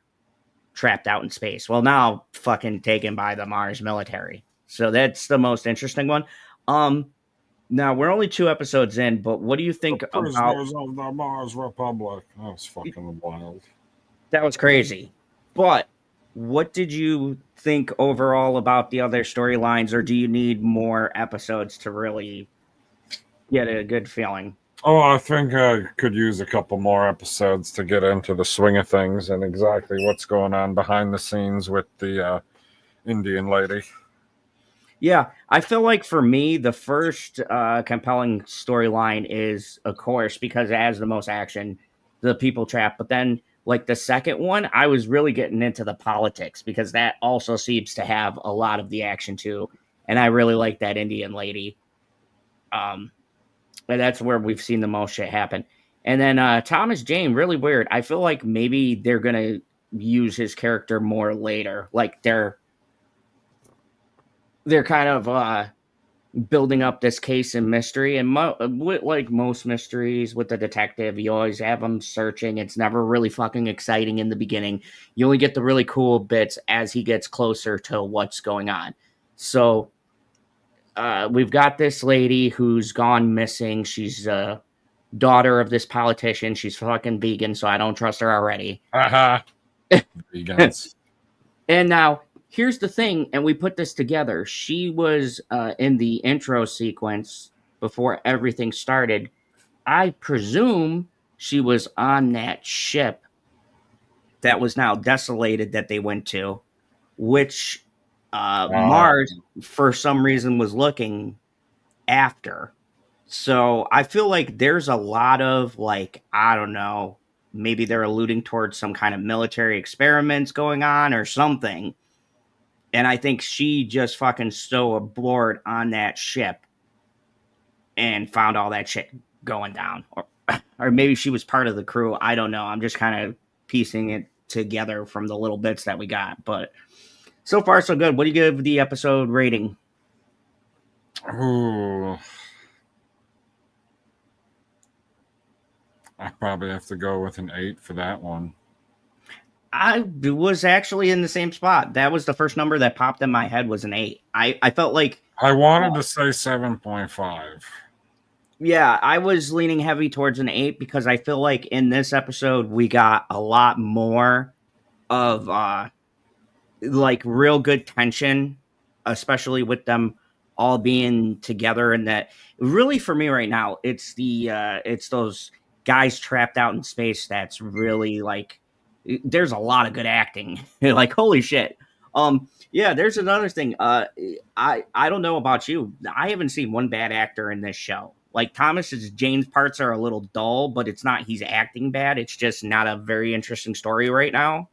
Speaker 1: trapped out in space. Well, now fucking taken by the Mars military. So that's the most interesting one. Now we're only 2 episodes in, but what do you think
Speaker 2: the prisoners about of the Mars Republic? That was fucking wild.
Speaker 1: That was crazy. But what did you think overall about the other storylines, or do you need more episodes to really get a good feeling?
Speaker 2: Oh, I think I could use a couple more episodes to get into the swing of things and exactly what's going on behind the scenes with the Indian lady.
Speaker 1: Yeah, I feel like for me, the first compelling storyline is, of course, because it has the most action, the people trap. But then, like the second one, I was really getting into the politics because that also seems to have a lot of the action too. And I really like that Indian lady. And that's where we've seen the most shit happen. And then Thomas Jane, really weird. I feel like maybe they're gonna use his character more later. Like they're kind of building up this case and mystery. And with, like most mysteries with the detective, you always have them searching. It's never really fucking exciting in the beginning. You only get the really cool bits as he gets closer to what's going on. So we've got this lady who's gone missing. She's daughter of this politician. She's fucking vegan, so I don't trust her already.
Speaker 2: Vegans.
Speaker 1: And now here's the thing, and we put this together. She was in the intro sequence before everything started. I presume she was on that ship that was now desolated that they went to, which Mars, for some reason, was looking after. So I feel like there's a lot of, like, I don't know, maybe they're alluding towards some kind of military experiments going on or something. And I think she just fucking stole aboard on that ship and found all that shit going down. Or maybe she was part of the crew. I don't know. I'm just kind of piecing it together from the little bits that we got. But so far, so good. What do you give the episode rating?
Speaker 2: Ooh. I probably have to go with an 8 for that one.
Speaker 1: I was actually in the same spot. That was the first number that popped in my head was an 8. I felt like
Speaker 2: I wanted to say 7.5.
Speaker 1: Yeah, I was leaning heavy towards an 8 because I feel like in this episode we got a lot more of like real good tension, especially with them all being together. And that really for me right now, it's those guys trapped out in space that's really like there's a lot of good acting. Like holy shit. Yeah, there's another thing. I don't know about you. I haven't seen one bad actor in this show. Like Thomas's Jane's parts are a little dull, but it's not he's acting bad. It's just not a very interesting story right now.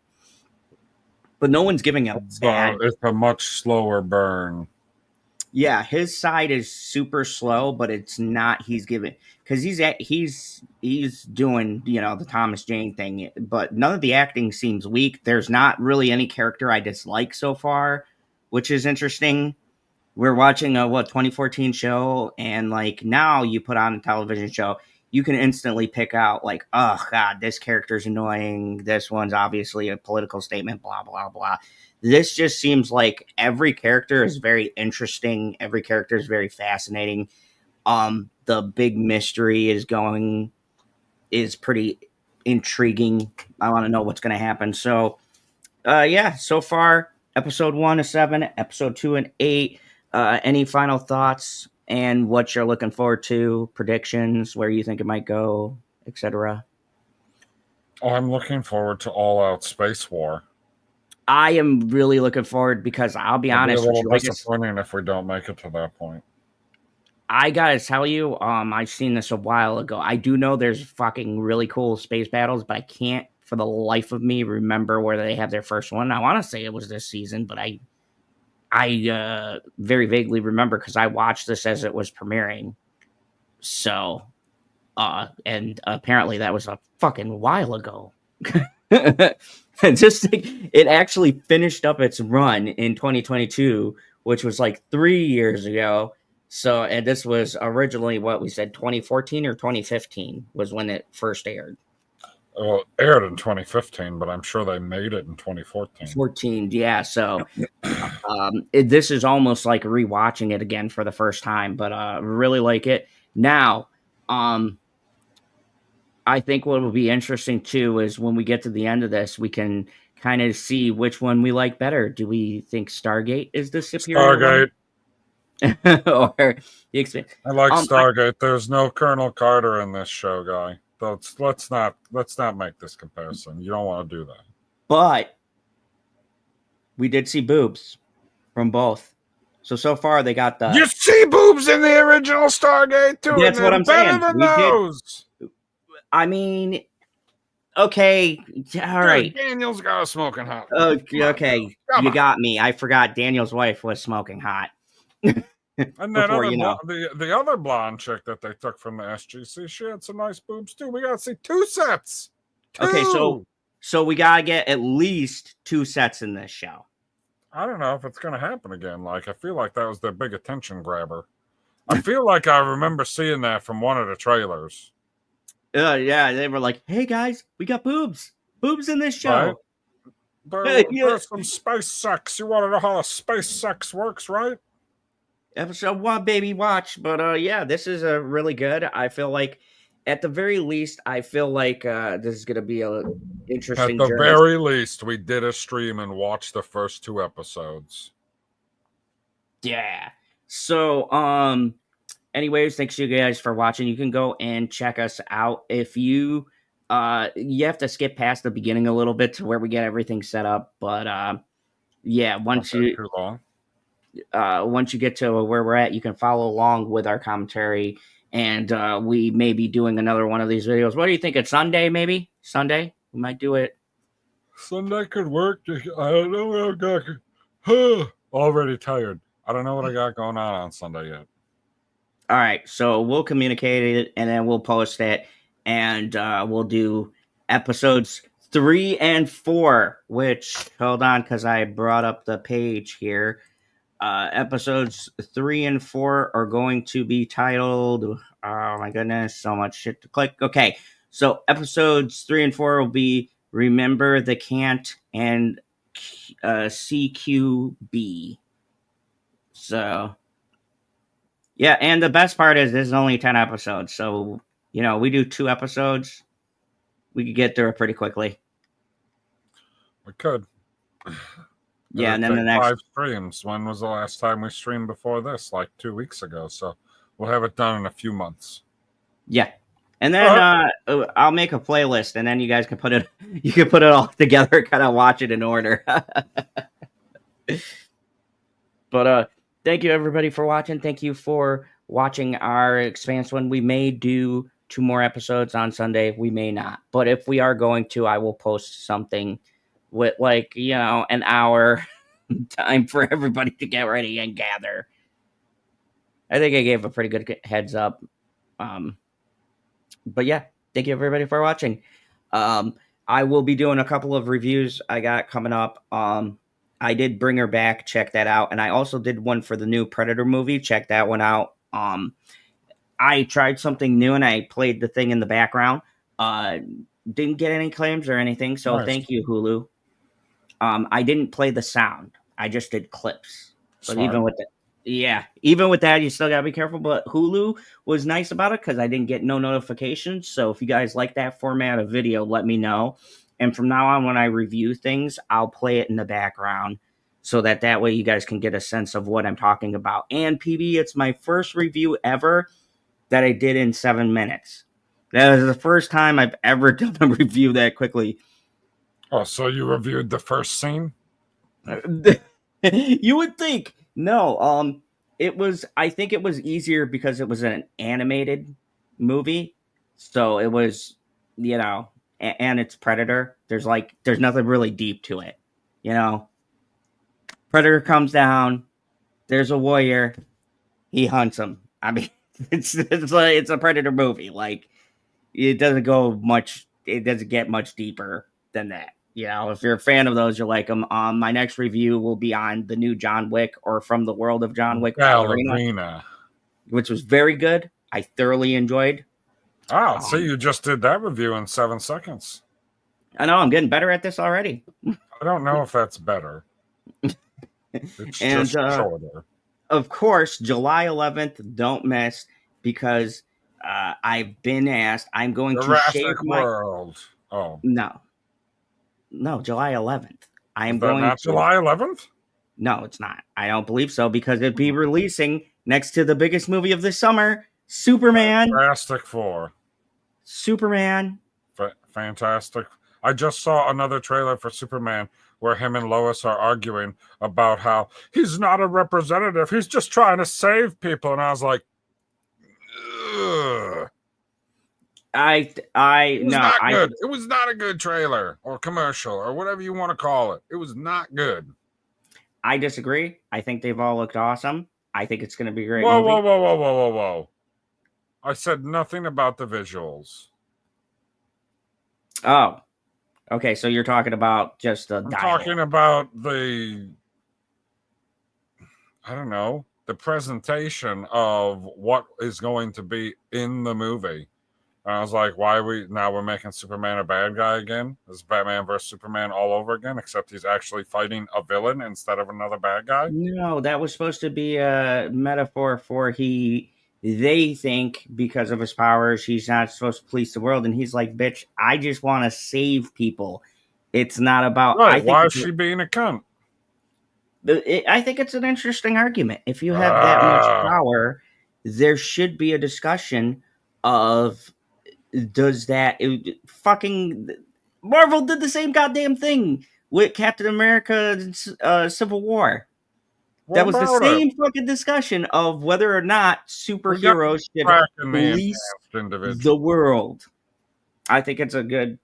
Speaker 1: But no one's giving a bad.
Speaker 2: It's a much slower burn.
Speaker 1: Yeah, his side is super slow, but it's not. He's giving because he's doing the Thomas Jane thing, but none of the acting seems weak. There's not really any character I dislike so far, which is interesting. We're watching a 2014 show, and like now you put on a television show, you can instantly pick out like, oh god, this character's annoying. This one's obviously a political statement. Blah blah blah. This just seems like every character is very interesting. Every character is very fascinating. The big mystery is pretty intriguing. I want to know what's going to happen. So, yeah, so far, episode 1 is 7, episode 2 and 8. Any final thoughts and what you're looking forward to, predictions, where you think it might go, etc.?
Speaker 2: Oh, I'm looking forward to All Out Space War.
Speaker 1: I am really looking forward because I'll be honest with you.
Speaker 2: It's disappointing if we don't make it to that point.
Speaker 1: I gotta tell you, I've seen this a while ago. I do know there's fucking really cool space battles, but I can't for the life of me remember where they have their first one. I want to say it was this season, but I very vaguely remember because I watched this as it was premiering. So, and apparently that was a fucking while ago. And just think, it actually finished up its run in 2022, which was like 3 years ago. So, and this was originally what we said 2014 or 2015 was when it first aired.
Speaker 2: Well, it aired in 2015, but I'm sure they made it in 2014.
Speaker 1: 14, yeah. So this is almost like rewatching it again for the first time, but really like it. Now, I think what will be interesting too is when we get to the end of this, we can kind of see which one we like better. Do we think Stargate is the superior
Speaker 2: Stargate
Speaker 1: or the Expanse?
Speaker 2: I like Stargate. There's no Colonel Carter in this show, guy. Let's not make this comparison. You don't want to do that.
Speaker 1: But we did see boobs from both. So far they got the.
Speaker 2: You see boobs in the original Stargate too.
Speaker 1: That's what I'm saying.
Speaker 2: Than those.
Speaker 1: I mean, okay, all right.
Speaker 2: Daniel's got a smoking hot.
Speaker 1: Okay, you got me. I forgot Daniel's wife was smoking hot.
Speaker 2: And that
Speaker 1: before
Speaker 2: other
Speaker 1: you know.
Speaker 2: the other blonde chick that they took from the SGC, she had some nice boobs too. We got to see 2 sets.
Speaker 1: Okay,
Speaker 2: 2.
Speaker 1: so we gotta get at least 2 sets in this show.
Speaker 2: I don't know if it's going to happen again. Like, I feel like that was their big attention grabber. I feel like I remember seeing that from one of the trailers.
Speaker 1: Yeah, they were like, "Hey guys, we got boobs in this
Speaker 2: Right?
Speaker 1: show." Yeah.
Speaker 2: There's some space sex. You want to know how the space sex works, right?
Speaker 1: Episode 1, baby, watch. But yeah, this is a really good. I feel like, at the very least, I feel like this is gonna be a
Speaker 2: At
Speaker 1: interesting
Speaker 2: the
Speaker 1: journey.
Speaker 2: very least, we did a stream and watched the first 2 episodes.
Speaker 1: Yeah. So, anyways, thanks you guys for watching. You can go and check us out. If you you have to skip past the beginning a little bit to where we get everything set up, but yeah,
Speaker 2: Not that too long.
Speaker 1: once you get to where we're at, you can follow along with our commentary, and we may be doing another one of these videos. What do you think? It's Sunday, maybe Sunday. We might do it.
Speaker 2: Sunday could work. I don't know what I got. Already tired. I don't know what I got going on Sunday yet.
Speaker 1: All right, so we'll communicate it, and then we'll post it, and we'll do episodes 3 and 4. Which, hold on, because I brought up the page here. Episodes 3 and 4 are going to be titled. Oh my goodness, so much shit to click. Okay, so episodes 3 and 4 will be Remember the Can't and CQB. So, yeah, and the best part is this is only 10 episodes. So, we do 2 episodes. We could get through it pretty quickly.
Speaker 2: We could.
Speaker 1: Yeah, and then the next
Speaker 2: 5 streams. When was the last time we streamed before this? Like 2 weeks ago. So we'll have it done in a few months.
Speaker 1: Yeah. And then I'll make a playlist, and then you guys can put it. You can put it all together, kind of watch it in order. But thank you everybody for watching. Thank you for watching our Expanse one. We may do 2 more episodes on Sunday. We may not, but if we are going to, I will post something with an hour time for everybody to get ready and gather. I think I gave a pretty good heads up. But yeah, thank you everybody for watching. I will be doing a couple of reviews I got coming up. I did Bring Her Back, check that out, and I also did one for the new Predator movie. Check that one out. I tried something new and I played the thing in the background. Didn't get any claims or anything, so
Speaker 2: Nice.
Speaker 1: Thank you, Hulu. I didn't play the sound. I just did clips. But
Speaker 2: Smart.
Speaker 1: even with that, you still gotta be careful. But Hulu was nice about it because I didn't get no notifications. So if you guys like that format of video, let me know. And from now on, when I review things, I'll play it in the background so that way you guys can get a sense of what I'm talking about. And PB, it's my first review ever that I did in 7 minutes. That was the first time I've ever done a review that quickly.
Speaker 2: Oh, so you reviewed the first scene?
Speaker 1: You would think. No, I think it was easier because it was an animated movie. So it was, and it's Predator. There's nothing really deep to it. Predator comes down, there's a warrior, he hunts him. I mean, it's a Predator movie. Like, it doesn't get much deeper than that. If you're a fan of those, you'll like them. My next review will be on the new John Wick, or From the World of John Wick,
Speaker 2: Ballerina,
Speaker 1: which was very good. I thoroughly enjoyed.
Speaker 2: Oh, so you just did that review in 7 seconds.
Speaker 1: I know, I'm getting better at this already.
Speaker 2: I don't know if that's better. It's just shorter.
Speaker 1: Of course, July 11th, don't miss, because I've been asked. I'm going to shave my
Speaker 2: world. Oh
Speaker 1: no, July 11th.
Speaker 2: I'm going not to July 11th.
Speaker 1: No, it's not. I don't believe so, because it'd be releasing next to the biggest movie of the summer, Superman.
Speaker 2: Fantastic Four.
Speaker 1: Superman.
Speaker 2: Fantastic. I just saw another trailer for Superman where him and Lois are arguing about how he's not a representative. He's just trying to save people. And I was like, ugh. Good. It was not a good trailer or commercial or whatever you want to call it. It was not good.
Speaker 1: I disagree. I think they've all looked awesome. I think it's going to be a great
Speaker 2: Whoa,
Speaker 1: movie.
Speaker 2: whoa, whoa, whoa, whoa, whoa, whoa! I said nothing about the visuals.
Speaker 1: Oh, okay. So you're talking about just the
Speaker 2: I'm
Speaker 1: dialogue.
Speaker 2: talking about the, I don't know, the presentation of what is going to be in the movie. And I was like, why are we're making Superman a bad guy again? This is Batman versus Superman all over again, except he's actually fighting a villain instead of another bad guy?
Speaker 1: No, that was supposed to be a metaphor for they think because of his powers he's not supposed to police the world, and he's like, bitch, I just want to save people. It's not about.
Speaker 2: Right, why is she being a cunt?
Speaker 1: I think it's an interesting argument. If you have that much power, there should be a discussion of does that fucking Marvel did the same goddamn thing with Captain America's Civil War. That was the same fucking discussion of whether or not superheroes should police the world. I think it's a good.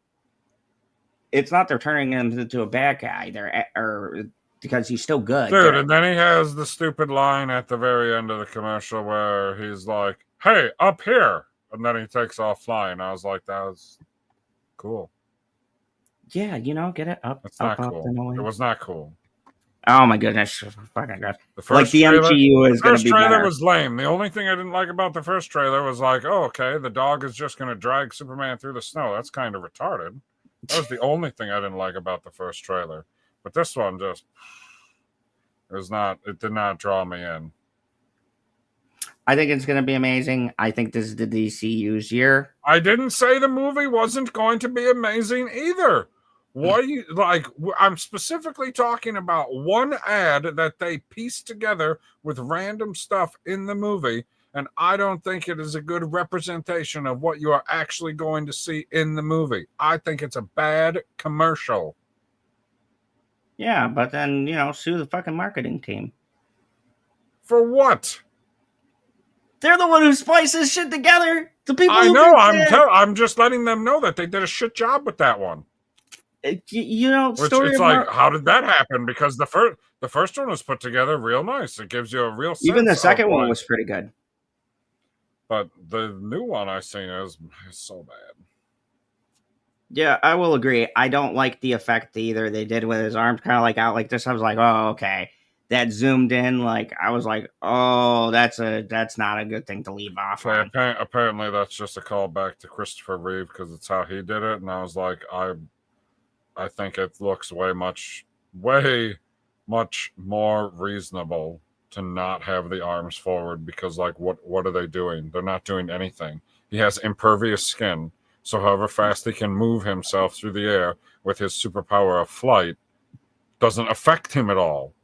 Speaker 1: It's not they're turning him into a bad guy. Or because he's still good,
Speaker 2: dude. And then he has the stupid line at the very end of the commercial where he's like, "Hey, up here," and then he takes off flying. I was like, "That was cool."
Speaker 1: Yeah, get it up.
Speaker 2: It's not cool. It was not cool.
Speaker 1: Oh my goodness, fucking god!
Speaker 2: The first
Speaker 1: the
Speaker 2: trailer,
Speaker 1: MCU is going to be better.
Speaker 2: The first trailer was lame. The only thing I didn't like about the first trailer was like, oh, okay, the dog is just going to drag Superman through the snow. That's kind of retarded. That was the only thing I didn't like about the first trailer. But this one just it did not draw me in.
Speaker 1: I think it's going to be amazing. I think this is the DCU's year.
Speaker 2: I didn't say the movie wasn't going to be amazing either. What do you like? I'm specifically talking about one ad that they pieced together with random stuff in the movie, and I don't think it is a good representation of what you are actually going to see in the movie. I think it's a bad commercial.
Speaker 1: Yeah, but then, sue the fucking marketing team.
Speaker 2: For what?
Speaker 1: They're the one who splices shit together. The people
Speaker 2: I know. I'm just letting them know that they did a shit job with that one.
Speaker 1: Story
Speaker 2: it's like, how did that happen? Because the first one was put together real nice. It gives you a real sense.
Speaker 1: Even the second one was pretty good.
Speaker 2: But the new one I've seen is so bad.
Speaker 1: Yeah, I will agree. I don't like the effect either they did with his arms kind of like out like this. I was like, oh, okay. That zoomed in, like I was like, oh, that's not a good thing to leave off on.
Speaker 2: Apparently that's just a callback to Christopher Reeve because it's how he did it. And I was like, I think it looks way much more reasonable to not have the arms forward because, like, what are they doing? They're not doing anything. He has impervious skin, so however fast he can move himself through the air with his superpower of flight doesn't affect him at all.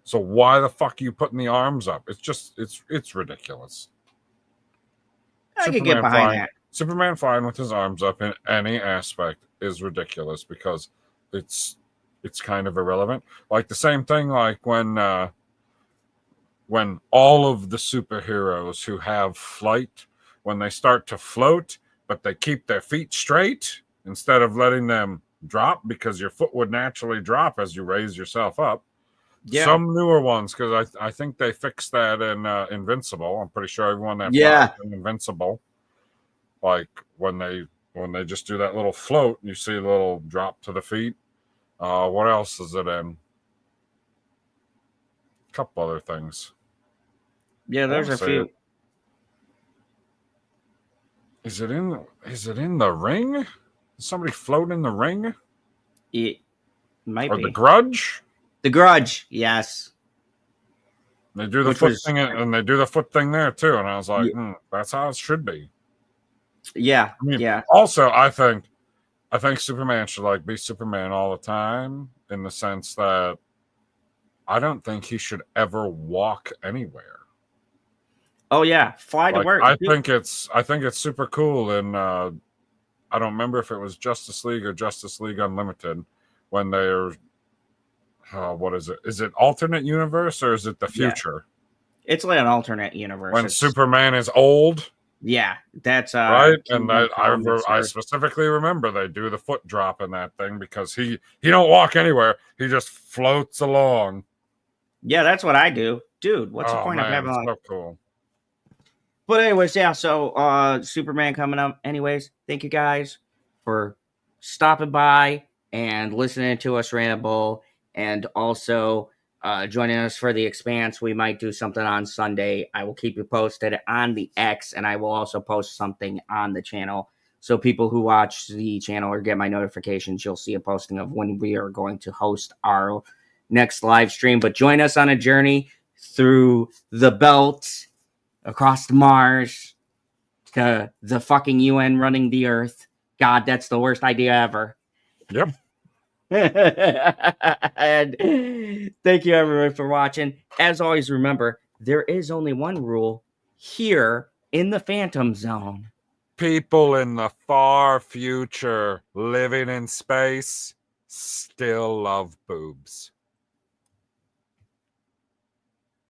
Speaker 2: So why the fuck are you putting the arms up? It's just, it's ridiculous.
Speaker 1: I can get behind that.
Speaker 2: Superman flying with his arms up in any aspect is ridiculous because it's kind of irrelevant. Like the same thing like when all of the superheroes who have flight, when they start to float, but they keep their feet straight instead of letting them drop because your foot would naturally drop as you raise yourself up. Yeah. Some newer ones, because I think they fixed that in Invincible. I'm pretty sure everyone that flies in Invincible, like when they just do that little float, you see a little drop to the feet. What else is it in? A couple other things.
Speaker 1: Yeah, there's a few.
Speaker 2: Is it in the Ring? Is somebody floating in the Ring?
Speaker 1: It might be.
Speaker 2: The Grudge?
Speaker 1: The Grudge, yes.
Speaker 2: They do the foot thing, and they do the foot thing there too. And I was like, that's how it should be.
Speaker 1: Yeah,
Speaker 2: Also, I think Superman should be Superman all the time in the sense that I don't think he should ever walk anywhere.
Speaker 1: Oh yeah, fly to work.
Speaker 2: I think it's super cool. And I don't remember if it was Justice League or Justice League Unlimited when they're what is it? Is it alternate universe or is it the future?
Speaker 1: Yeah. It's like an alternate universe.
Speaker 2: When Superman is old.
Speaker 1: Yeah, that's
Speaker 2: right. And I specifically remember they do the foot drop in that thing because he don't walk anywhere. He just floats along.
Speaker 1: Yeah, that's what I do. Dude, what's the
Speaker 2: Oh
Speaker 1: point of
Speaker 2: man,
Speaker 1: having
Speaker 2: it's
Speaker 1: like
Speaker 2: so cool.
Speaker 1: But anyways, yeah, so Superman coming up. Anyways, thank you guys for stopping by and listening to us ramble and also joining us for the Expanse. We might do something on Sunday. I will keep you posted on the X, and I will also post something on the channel. So people who watch the channel or get my notifications, you'll see a posting of when we are going to host our next live stream. But join us on a journey through the belt, across Mars, to the fucking UN running the Earth. God, that's the worst idea ever.
Speaker 2: Yep.
Speaker 1: And thank you everyone for watching. As always, remember, there is only one rule here in the Phantom Zone.
Speaker 2: People in the far future living in space still love boobs.